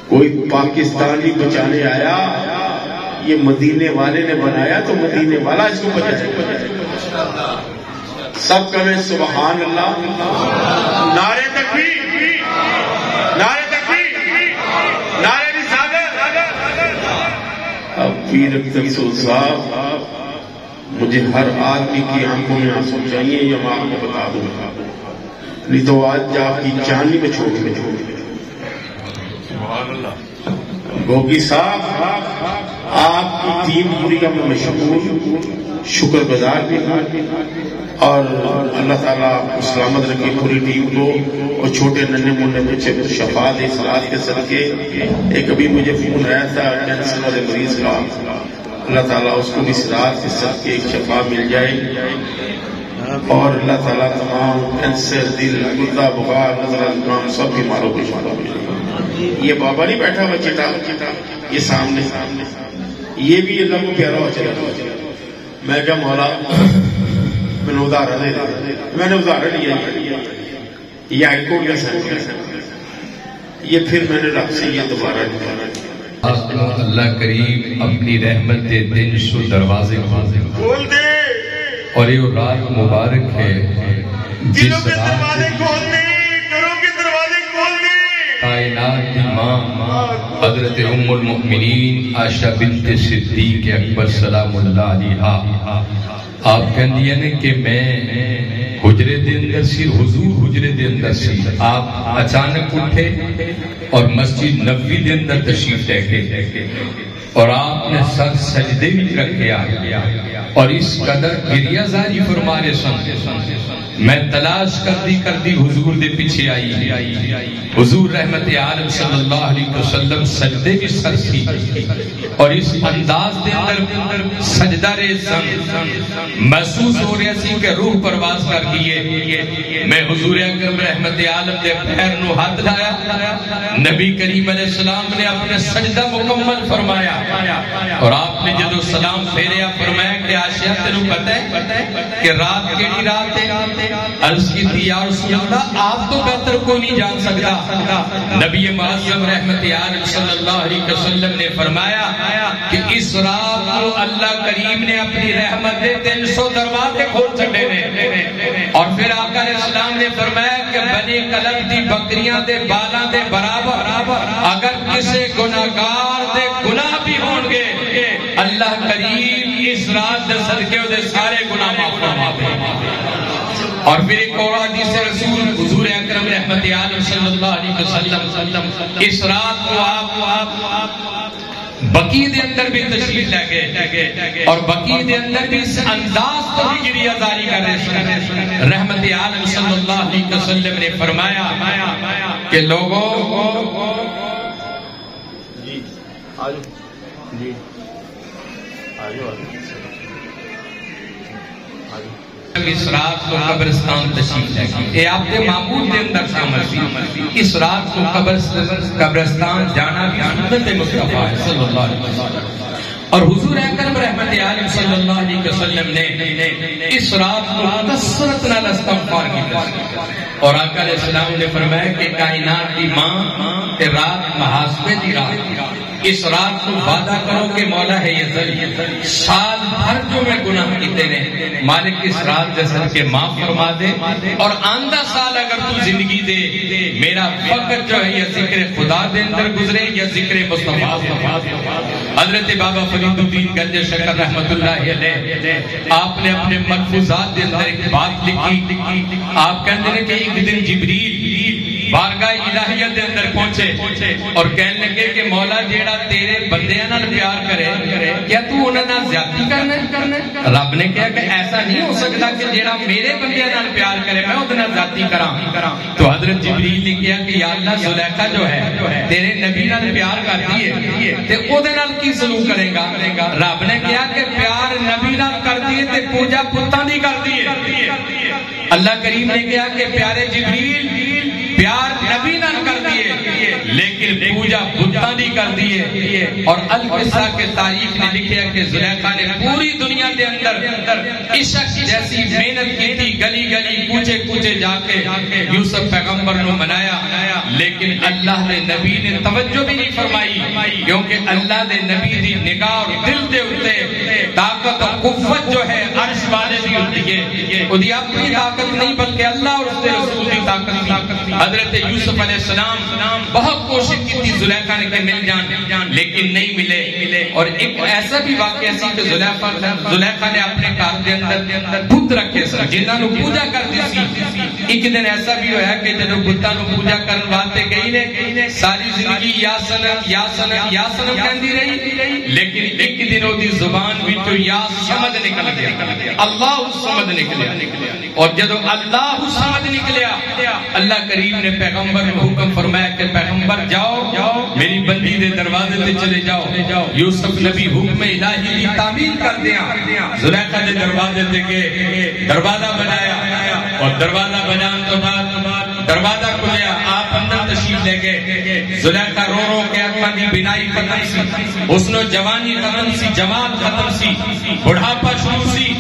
[SPEAKER 2] کوئی پاکستانی بچانے آیا، یہ مدینے والے نے بنایا تو مدینے والا اس کو بچائے۔ سب کہیں سبحان اللہ، نعرے تکبیر، نعرے تکبیر، نعرے رسالت۔ اب پیر اختر صاحب مجھے ہر آدمی کی آنکھوں میں آنسو چاہیے، یہ میں آپ کو بتا دوں نہیں تو آج آپ کی جانی میں چھوڑ میں گوگی صاحب آپ کی ٹیم پوری کا میں مشکور شکر گزار بھی اور اللہ تعالیٰ سلامت رکھے پوری ٹیم کو اور چھوٹے ننے منے بچے کو شفا دے صلات کے صدقے۔ ایک ابھی مجھے فون آیا تھا کینسر والے مریض کا، اللہ تعالیٰ اس کو بھی صلات کے صدقے ایک شفا مل جائے اور اللہ تعالیٰ تمام کینسر دل گردہ بخار نظر زکام سب بیماروں کو شفا مل جائے۔ یہ بابا نہیں بیٹھا ہوا چٹا یہ سامنے یہ بھی اللہ کو پیارا ہو چلا۔ میں کیا مولا میں نے ادھارن دے دیا، میں نے ادھارن لیا یہ ہائی کورٹ کا سر، یہ پھر میں نے رب سے یہ دوبارہ
[SPEAKER 1] اللہ کریم اپنی رحمت دے دن شو دروازے کھول دے اور یہ رات مبارک ہے جس رات کائنات کی ماں حضرت ام المؤمنین عائشہ بنت صدیق اکبر سلام اللہ علیہا آپ کہندی ہیں کہ میں حجرے دے اندر سی، حضور حجرے دے اندر سی، آپ اچانک اٹھے اور مسجد نبوی دے اندر تشریف لے گئے اور آپ نے سر سجدے میں رکھے اور اس قدر گریہ زاری فرما رہے سن۔ میں تلاش کردی حضور دے پیچھے آئی، حضور رحمت عالم صلی اللہ علیہ وسلم سجدے بھی سر سی اور اس انداز دے اندر سجدہ رے سن
[SPEAKER 3] محسوس ہو رہا سی کہ روح پرواز کر گئی. میں حضور اکرم رحمت عالم دے پیر نو ہاتھ لایا. نبی کریم علیہ السلام نے اپنے سجدہ مکمل فرمایا اور آپ نے جدو سلام پھیریا فرمایا کہ عائشہ تینوں پتہ ہے کہ رات کیڑی رات ہے؟ عرض کی تھی یا رسول اللہ آپ تو بہتر کوئی نہیں جان سکتا. نبی معظم رحمت عالم صلی اللہ علیہ وسلم نے فرمایا کہ اس رات کو اللہ کریم نے اپنی رحمت دے 300 دروازے کھول چھڈے نے. اور پھر آقا علیہ السلام نے فرمایا کہ بنی کلب دی بکریاں دے بالاں دے برابر اگر کسی گناہگار دے گناہ بھی ہون گے اللہ کریم اس رات دے صدقے دے سارے گناہ معاف فرما دے. اور پھر ایک اور حدیث رسول حضور اکرم رحمت عالم صلی اللہ علیہ وسلم اس رات کو آپ بقیع دے اندر بھی تشریف لے گئے اور بقیع دے اندر بھی اس انداز تو ہجری ازاری کر رہے ہیں. رحمت عالم صلی اللہ علیہ وسلم نے فرمایا کہ لوگوں اس رات کو قبرستان تشریف لے گئے. یہ آپ کے معبود دے اندر شامل تھی. اس رات کو قبرستان جانا بھی سنت مصطفیٰ ہے صلی اللہ علیہ وسلم. اور حضور اکرم رحمت عالم صلی اللہ علیہ وسلم نے اس رات کو کثرت نال استغفار کیا اور آقا علیہ السلام نے فرمایا کہ کائنات کی ماں کہ رات محاسبے دی رات. اس رات کو وعدہ کرو کہ مولا ہے یزل سال بھر جو میں گناہ کیتے نے مالک اس رات جیسا کہ معاف فرما دے اور آندہ سال اگر تو زندگی دے میرا فقط جو ہے یا ذکر خدا دے اندر گزرے یا ذکر مصطفیٰ. حضرت بابا فرید الدین گنج شکر رحمت اللہ علیہ آپ نے اپنے ملفوظات دے اندر ایک بات لکھی. آپ کہتے ہیں کہ ایک دن جبریل بارگاہ الہیہ دے اندر پہنچے اور کہنے لگے کہ مولا جیڑا تیرے بندیاں نال پیار کرے کیا تو انہاں نال زیادتی کرنا ہے؟ رب نے کہا کہ ایسا نہیں ہو سکتا کہ جیڑا میرے بندیاں نال پیار کرے میں اودے نال زیادتی کراں. تو حضرت جبریل نے کہا کہ یا اللہ زلیخا جو ہے تیرے نبی نال پیار کرتی ہے تے اودے نال کی سلوک کرے گا؟ رب نے کہا کہ پیار نبی نال کرتی ہے تے پوجا بتاں دی کرتی ہے. اللہ کریم نے کہا کہ پیارے جبریل پیار نبی نال کر دیے لیکن پوجا بتاں دی کر دیے. اور القصہ کے تاریخ نے لکھیا کہ زلیخا نے پوری دنیا دے اندر عشق جیسی محنت کی تھی, گلی گلی کوچے کوچے جا کے یوسف پیغمبر نو منایا, لیکن اللہ دے نبی نے توجہ بھی نہیں فرمائی کیونکہ اللہ دے نبی دی نگاہ اور دل دے اتے طاقت اور قوت جو ہے عرش والے دی ہوتی ہے, وہ دی اپنی طاقت نہیں بلکہ اللہ اور اس کے رسول کی طاقت تھی. حضرت یوسف علیہ السلام بہت کوشش کی تھی زلیخا نے کہ مل جان لیکن نہیں ملے. اور ایک ایسا بھی واقعہ سی کہ زلیخا نے اپنے گھر دے اندر بت رکھے سن جنہاں نو پوجا کرتی سی. ایک دن ایسا بھی ہویا کہ جدوں بتاں نو پوجا کرن واسطے گئی نے ساری زندگی یا سنم یا سنم یا سنم کہندی رہی, لیکن ایک دن او دی زبان وچوں یا سمد نکل گیا, اللہ سمد نکلیا. اور جدوں اللہ سمد نکلیا اللہ کریم نے پیغمبر کو حکم فرمایا کہ پیغمبر جاؤ میری بندی دے دروازے تے چلے جاؤ. یوسف نبی حکم الہی دی تعمیل کر دیا, زلیخا دے دروازے تے گئے, دروازہ بنایا اور دروازہ بنان تو بعد دروازہ کھلیا, آپ اندر تشریف لے گئے. زلیخا رو رو کے اکھاں دی بینائی ختم سی, حسن و جوانی ختم سی, جمال ختم سی, بڑھاپا شروع سی.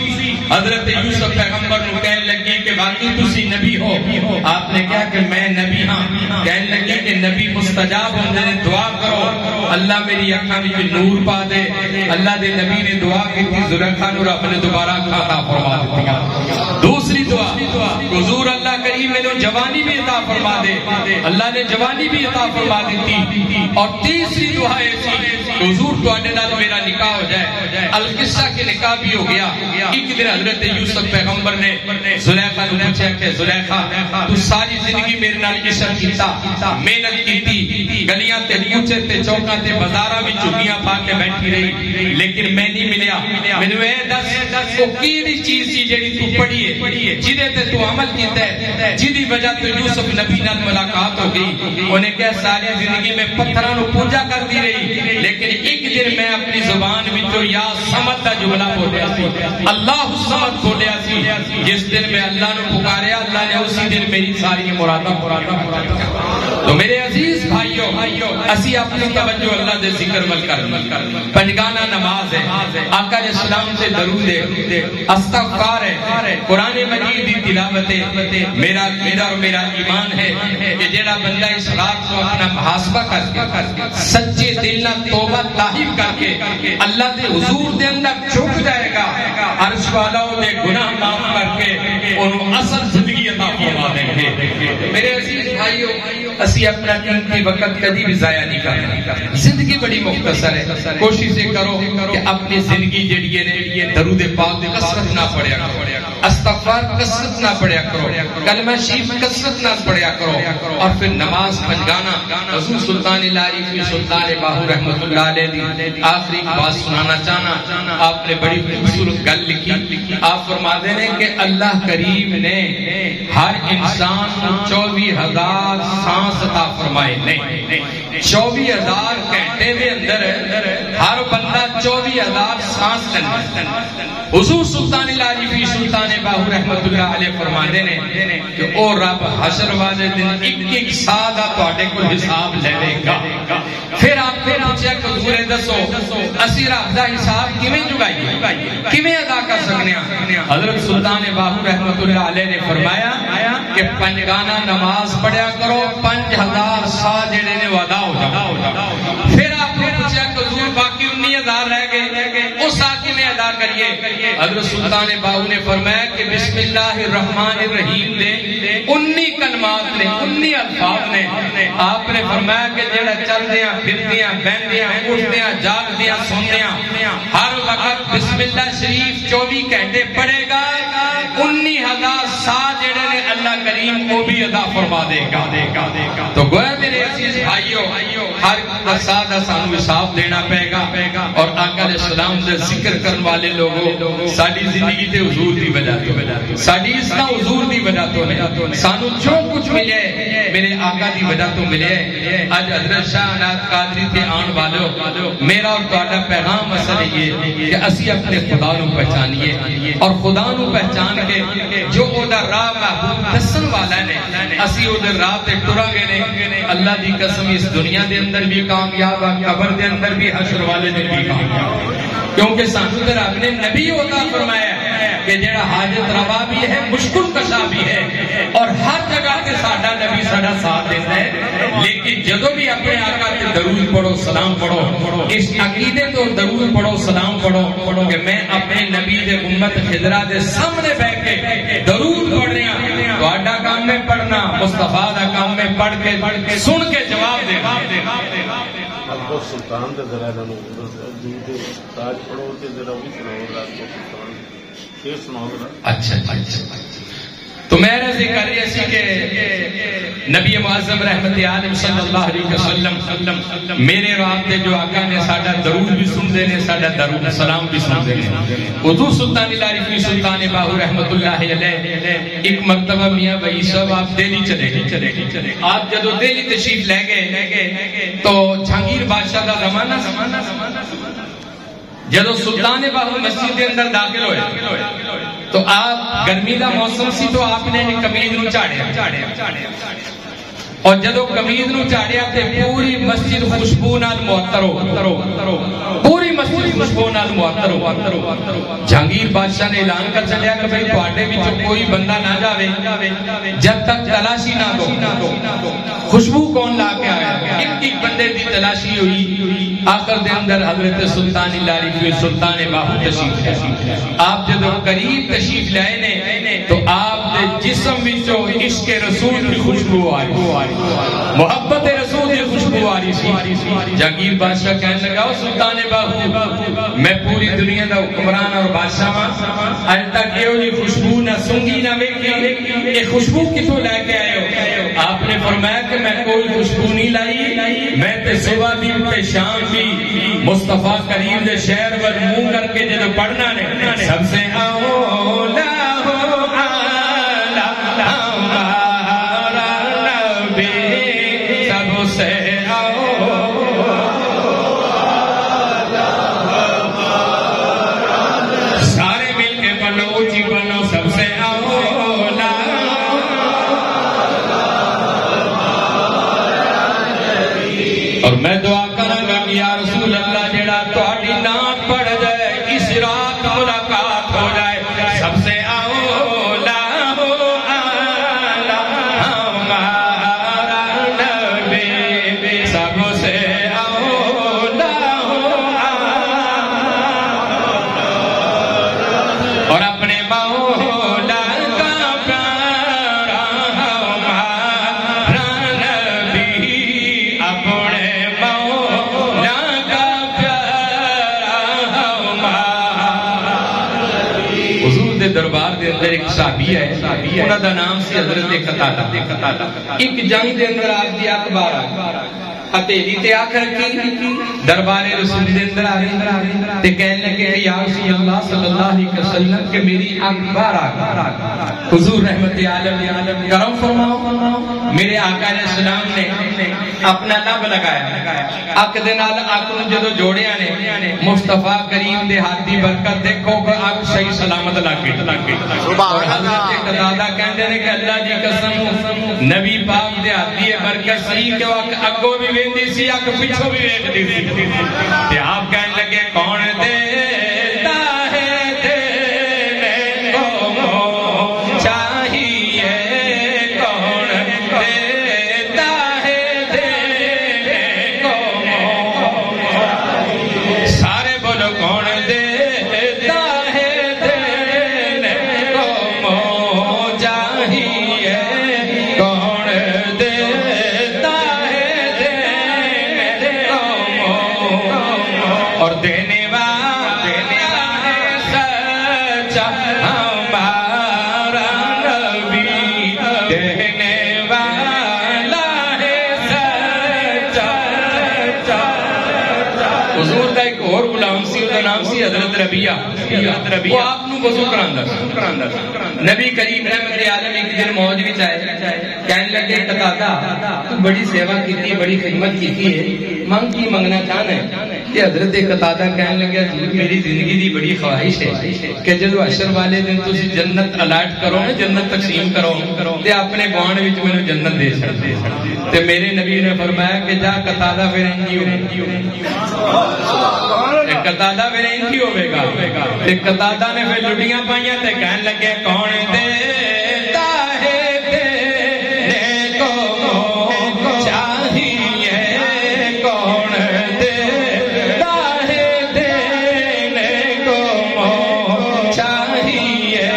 [SPEAKER 3] حضرت یوسف پیغمبر نو کہنے لگی کہ واقعی تسی نبی ہو. آپ نے کہا کہ میں نبی ہاں. کہنے لگی کہ نبی مستجاب ہوندے نے, دعا کرو اللہ میری اکھاں وچ نور پا دے. اللہ دے نبی نے دعا کی تھی, زلیخا نو رب نے دوبارہ اکھاں عطا فرما دیا. دوسری دعا حضور اللہ کریم نے جوانی بھی عطا فرما دے, اللہ نے جوانی بھی عطا فرما دی. اور تیسری دعا ایسی حضور تواڈے نال میرا نکاح ہو جائے. القصہ کے نکاح بھی ہو گیا. ایک دن حضرت یوسف پیغمبر نے زلیخا کو پوچھا کہ زلیخا تو ساری زندگی میرے نال عشق کیتا, محنت کیتی, گلیاں تے کوچے تے چوکاں تے بازاراں وچ چوکیاں پا کے بیٹھی رہی, لیکن میں نہیں ملیا. مینوں اے دس او کیڑی چیز سی جڑی تو پڑھی ہے جدے تے تو عمل کیتا ہے جدی وجہ تو یوسف نبی نال ملاقات ہو گئی. انہیں کہا ساری زندگی میں پتھراں نو پوجا کرتی رہی, لیکن ایک دن میں اپنی زبان وچوں یا الصمد دا جملہ بولیا سی اللہ الصمد بولیا سی جس دن میں اللہ نے پکاریا اللہ نے اسی دن میری ساری مراداں تو میرے عزیز بھائیو اسی اپنی توجہ اللہ دے ذکر ول کر پنجگانہ نماز ہے آقا علیہ السلام سے درود ہے استغفار ہے قرآن مجید دی تلاوت ہے میرا اور میرا ایمان ہے کہ جیڑا بندہ اس رات کو اپنا محاسبہ کر کے سچے دل نہ توبہ طاہر کر کے اللہ دے حضور دے اندر جھک جائے گا عرش والا دے گناہ معاف کر کے انہوں اصل زندگی عطا فرما دیں گے میرے عزیز بھائیو اسی اپنا قیمتی وقت کبھی بھی ضائع نہیں کرنا زندگی بڑی مختصر ہے کوشش کرو کہ اپنی زندگی جڑی ہے درود پاک کثرت نہ پڑھیا کرو استغفار کثرت نہ پڑھیا کرو کلمہ شریف کثرت نہ پڑھیا کرو اور پھر نماز پنجگانہ حضور سلطان العارفین سلطان باہو رحمت اللہ علیہ آخری بات سنانا چاہنا آپ نے بڑی خوبصورت گل لکھی آپ فرماتے ہیں کہ اللہ کریم نے ہر انسان کو 24,000 سانس عطا فرمائے نہیں 24,000 گھنٹے دے اندر ہر بندہ 24,000 سانس لینا حضور سلطان العارفین سلطان باہو رحمت اللہ علیہ فرماتے ہیں کہ او رب حشر والے دن ایک ساہ دا تواڈے کول حساب لے گا پھر آپ نے پوچھا کہ حضور دسو اسی رب دا حساب کیویں چکائیے کیویں ادا کر سکنے ہیں حضرت سلطان باہو رحمت اللہ علیہ نے فرمایا کہ پنجگانہ نماز پڑھیا کرو 5,000 ساہ جڑے نے ادا ہو جاؤ پھر آپ نے پوچھا کہ حضور باقی 19,000 رہ گئے اس ساہ کی میں ادا کریے حضرت سلطان باہو نے فرمایا کہ بسم اللہ الرحمن الرحیم نے 19 کلمات نے 19 الفاظ نے آپ نے فرمایا کہ جڑا چل دیاں پھر دیاں بہن دیاں اٹھ دیاں جاگ دیاں سن دیاں ہر وقت بسم اللہ شریف 24 گھنٹے پڑھے گا 19,000 ساہ جڑے نے اللہ کریم وہ بھی ادا فرما دے گا تو گویا میرے عزیز بھائیو ہر ساہ دا سانو حساب دینا پے گا اور آقا علیہ السلام سے ذکر کرن والے لوگوں ساری زندگی تے حضور دی وجہ تو ساری اس کا حضور دی وجہ تو نہیں سانو جو کچھ ملے میرے آقا دی وجہ تو ملے آج حضرت شاہ عنایت قادری تے آن والو میرا اور تہاڈا پیغام اصل یہ کہ اسی اپنے خدا نو پہچانیے اور خدا نو پہچان کے جو او دا راہ محبوب دسن والا نے اسی او دے راہ تے ٹراں گے نے اللہ دی قسم اس دنیا دے اندر بھی کامیاب قبر دے اندر بھی حشر والے دن بھی کامیاب کیونکہ سانو تے رب نے نبی عطا فرمایا کہ جڑا حاجت روا بھی ہے مشکل کشا بھی ہے اور ہر جگہ تے ساڈا نبی ساڈا ساتھ دیتا ہے لیکن جدوں بھی اپنے آقا تے درود پڑھو سلام پڑھو اس عقیدے تو درود پڑھو سلام پڑھو کہ میں اپنے نبی دے امت خضرا دے سامنے بیٹھ کے درود پڑھ رہا ہوں تہاڈا کام ہے پڑھنا مصطفیٰ دا کام ہے پڑھ کے سن کے جواب دینا
[SPEAKER 2] سلطان کا ذرا تاج پڑھو کہ ذرا بھی سناؤ
[SPEAKER 3] اچھا تو میں رضی کر رہی سی کہ نبی معظم رحمت عالم صلی اللہ علیہ وسلم میرے رات جو آقا نے ساڈا درود بھی سن دے نے ساڈا درود سلام بھی سن دے نے حضور سلطان العارفین سلطان باہو رحمت اللہ علیہ ایک مرتبہ میاں بھائی صاحب آپ دہلی چلے گئے آپ جدو دہلی تشریف لے گئے تو جہانگیر بادشاہ کا زمانہ جدو سلطان باہو مسجد کے اندر داخل ہوئے تو آپ گرمی دا موسم سی تو آپ نے قمیض نو چاڑیا اور جدو قمیض نو چاڑیا تے پوری مسجد خوشبو نال معطر ہو پوری مسجد خوشبو نال معطر ہو جہانگیر بادشاہ نے اعلان کر چلیا کہ بھئی تواڈے وچ کوئی بندہ نہ جاوے جب تک تلاشی نہ دو خوشبو کون لا کے آیا ایک بندے دی تلاشی ہوئی آخر دے اندر حضرت سلطان العارفین سلطان باہو تشریف آپ جدو قریب تشریف لائے نے تو آپ دے جسم وچوں عشق رسول کی خوشبو آئی محبت رسول کی خوشبو آ رہی سی جہانگیر بادشاہ کہنے لگا سلطان باہو میں پوری دنیا دا حکمران اور بادشاہ ہاں اج تک یہ خوشبو نہ سونگی نہ ویکھی یہ خوشبو کتوں لے کے آئے ہو آپ نے فرمایا کہ میں کوئی خوشبو نہیں لائی میں تے صبح بھی تے شام بھی مصطفیٰ کریم دے شہر ور منہ کر کے جدو پڑھنا نے سب سے اولا ہو دربار دے اندر ایک صحابی ہے، انہاں دا نام سی حضرت قتادہ۔ ایک جنگ دے اندر آپ دی اخبار ہتھیلی تے آکھ رکھی، دربار رسول دے اندر آ رہی تے کہنے لگے کہ یا رسول اللہ صلی اللہ علیہ وسلم کہ میری اخبار آ حضور رحمت عالم کرم فرماؤ۔ میرے آقا علیہ السلام نے اپنا لب لگایا، اک دے نال اک نوں جدو جوڑیا نے مصطفیٰ کریم دے ہاتھ دی برکت دیکھو کہ اک صحیح سلامت لگ گئی۔ اور حضرت قتادہ کہندے نے کہ اللہ دی قسم نبی پاک دے ہاتھ دی برکت سی کہ وہ اگوں بھی ویندی سی اک پیچھوں بھی ویکھدی سی تے آپ کہن لگے کون دیتا ہے دینے کو چاہیے، کون دیتا ہے دینے کو، سارے بولو کون دیتا ہے دینے کو چاہیے، کون دیتا ہے دینے کو، اور دینے والا ہے سچا ہمارا نبی، دینے والا ہے سچا۔ حضور دا ایک اور غلام سی، اس کا نام سی حضرت ربیہ۔ وہ آپ نو وضو کراندہ نبی کریم رحمت عالم ایک دن موج وچ آئے، کہنے لگے قتادہ تو بڑی سیوا کیتی، بڑی خدمت کیتی ہے، منگ کی منگنا چاہنا ہے؟ کہ حضرت قتادہ کہنے لگے میری زندگی دی بڑی خواہش ہے کہ جدو حشر والے دن تسی جنت الاٹ کرو نا، جنت تقسیم کرو تے اپنے گوان وچ مینوں جنت دے چھڑ تے میرے نبی نے فرمایا کہ جا قتادہ پھر انجی ہو، قتادہ پھر انجی ہوے گا تے قتادہ نے پھر لٹیاں پائیاں تے کہنے لگے کون دیتا ہے دینے کو چاہیے، کون دیتا ہے دینے کو چاہیے،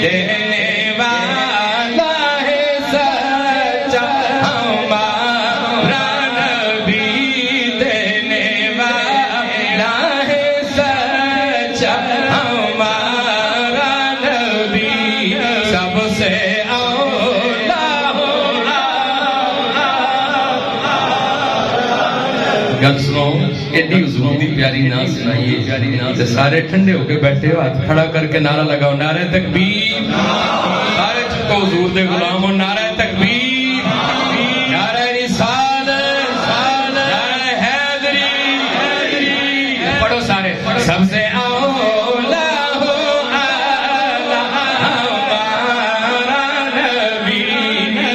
[SPEAKER 3] دینے والا ہے سچا ہمارا نبی، دینے والا ہے سچا ہمارا نبی، سب سے اولا ہو۔ گل سنو، ایڈی حضور دی پیاری ناز سنائیے، تے سارے ٹھنڈے ہو کے بیٹھے ہو، ہاتھ کھڑا کر کے نعرہ لگاؤ، نعرہ تکبیر، سارے چکو حضور دے غلام ہو، نعرہ تکبیر، نعرہ رسالت، نعرہ حیدری، پڑھو سارے، سب سے اولا ہو ہمارا نبی،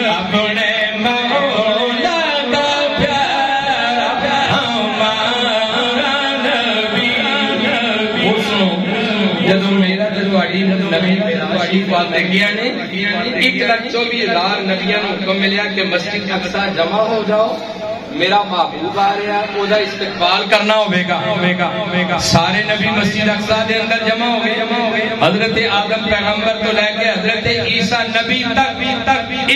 [SPEAKER 3] اپنے مولا کا پیارا ہمارا نبی۔ اور سنو، جدو میرا تواڈی نبی تواڈی فاتح کیا نے 1,24,000 نبیاں نوں حکم ملیا کہ مسجد اقصی جمع ہو جاؤ، میرا محبوب آ رہا ہے، وہ استقبال کرنا ہوئے گا۔ سارے نبی مسجد اقصی دے اندر جمع ہو گئے، حضرت آدم پیغمبر تو لے کے حضرت عیسیٰ نبی تک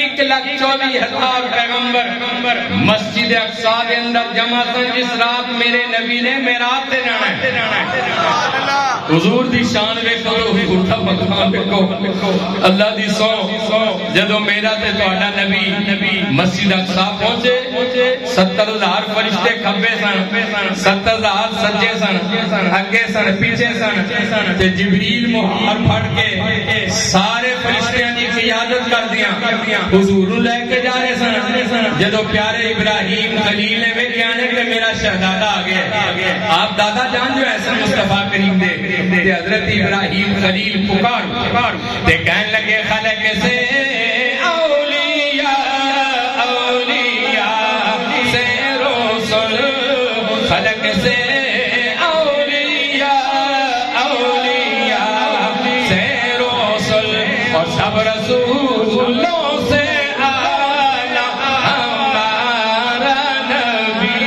[SPEAKER 3] 1,24,000 پیغمبر مسجد اقصی دے اندر جمع سن، جس رات میرے نبی نے معراج تے جانا ہے۔ حضور دی شان ویکھو، حضور دا مقام ویکھو، اللہ دی سو جدو میرا تے تہاڈا نبی مسجد اقصی پہنچے، 70,000 فرشتے کھبے سن، 70,000 سجے سن، اگے سن، پیچھے سن، تے جبریل مہار پھڑ کے سارے فرشتیاں دی قیادت کر دیا، حضور نوں لے کے جا رہے سن۔ جدو پیارے ابراہیم خلیل نے ویکھیا نے کہ میرا شہزادہ آ گیا، آپ دادا جان جو ہے سن مصطفیٰ کریم دے، حضرت ابراہیم خلیل پکار تے کہنے لگے خلق سے خلق سے اولیاء سے رسول اور سب رسولوں سے اعلیٰ ہمارا نبی،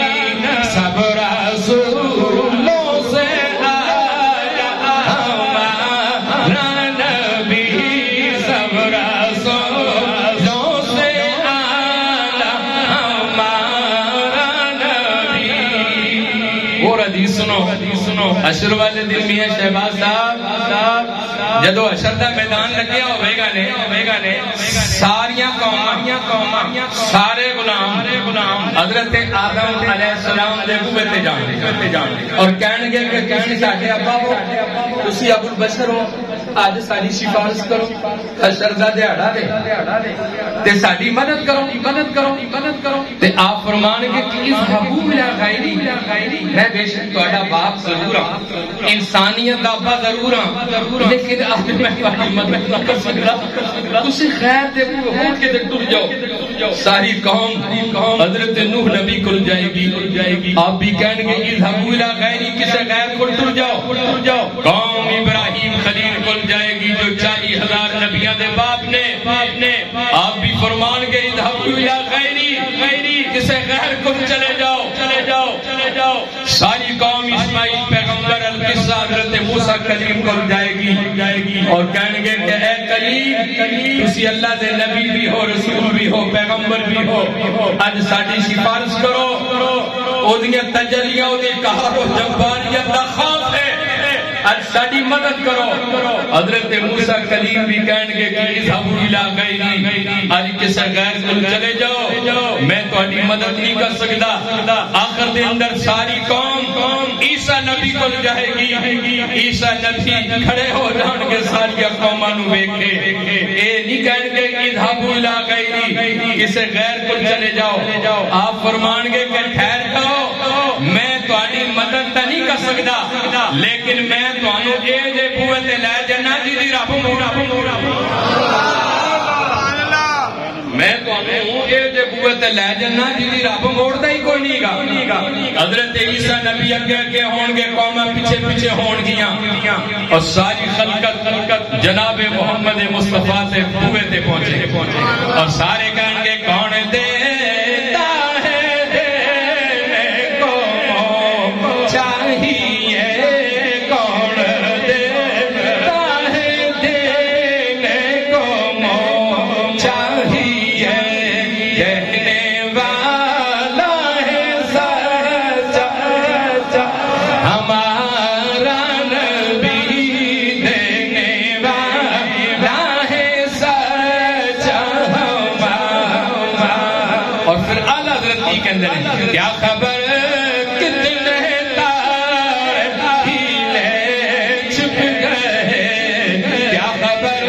[SPEAKER 3] سب رسولوں سے اعلیٰ ہمارا نبی، سب رسولوں سے اعلیٰ ہمارا نبی۔ اور حدیث سنو، حشر والے دن میاں شہباز صاحب جدو حشر دا میدان لگیا ہوئے گا نے ساریاں قوماں سارے غلام حضرت آدم علیہ السلام دے بوئے تے جان اور کہنے گے کہ ساڈے ابا وہ تسی ابو البشر ہو آج ساری سفارش کرو حشر دا دیہاڑا تے ساری مدد کرو تے آپ فرمان گے کہ اذهبوا الى غیری میں بے شک تہاڈا باپ ضرور ہاں انسانیت دا ابا ضرور ہاں لیکن اج میں تہاڈی مدد نہ کر سکدا تسی خیر دے ہو کے تے ٹر جاؤ ساری قوم حضرت نوح نبی کول جائے گی آپ بھی کہیں گے اذهبوا الى غیری کسی غیر کو ٹر جاؤ قوم ابراہیم خلیل کول جائے گی جو 40,000 نبیوں دے باپ نے آپ بھی فرمان گے اذهبوا الى غیری کسی غیر کو چلے جاؤ ساری قوم اسماعیل پیغمبر القصہ حضرت موسیٰ کلیم کو جائے گی اور کہیں گے کہ اے کلیم تسی اللہ دے نبی بھی ہو رسول بھی ہو پیغمبر بھی ہو اج ساڈی سفارش کرو اودیاں تجلیاں اودی قہر و جباریت دا خوف ہے اج ساڈی مدد کرو حضرت موسیٰ کلیم بھی کہیں گے کہ اذهبوا الى غیری اج کسی غیر کو چلے جاؤ میں تہاڈی مدد نہیں کر سکدا آخر دے اندر ساری قوم عیسیٰ نبی کو جائے گی عیسیٰ نبی کھڑے ہو جان گے ساری قوماں نو ویکھ کے اے نہیں کہیں گے اذهبوا الى غیری کسی غیر کو چلے جاؤ آپ فرمان گے کہ ٹھہر جاؤ میں تہاڈی مدد تے نہیں کر سکدا لیکن میں تانوں اے دے بوئے تے لے جانا جی دی رب میں تانوں اے دے بوئے تے لے جانا جی دی رب موڑدا ہی کوئی نہیں گا حضرت عیسیٰ نبی اگے ہون گے قوماں پیچھے ہون گیاں اور ساری خلقت جناب محمد مصطفیٰ سے بوئے تے پہنچے اور سارے کہیں گے کون دیتا ہے دینے کو چاہیے کیا خبر کتنے تار ہیلے چھپ گئے کیا خبر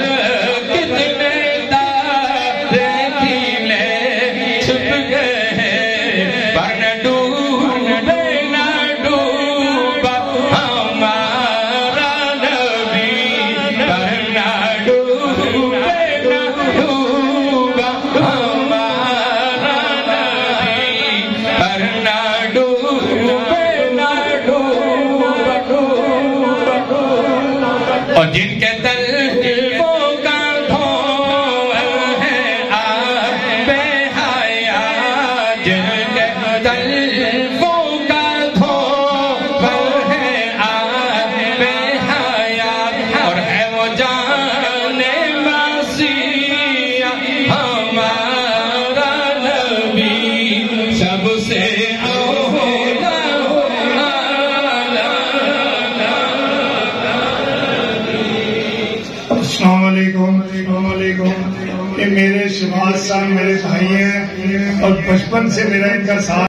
[SPEAKER 3] کتنے تار ہیلے چھپ گئے پر نہ ڈوبا ہمارا نبی پر نہ ڈوبا اور جن کے دلوں کا دھواں ہے آب حیات جن کے دلوں کا دھواں ہے آب حیات اور ہے وہ جان مسیح ہمارا نبی سب سے
[SPEAKER 5] السلام علیکم یہ میرے شہباز صاحب میرے بھائی ہیں اور بچپن سے میرا ان کا ساتھ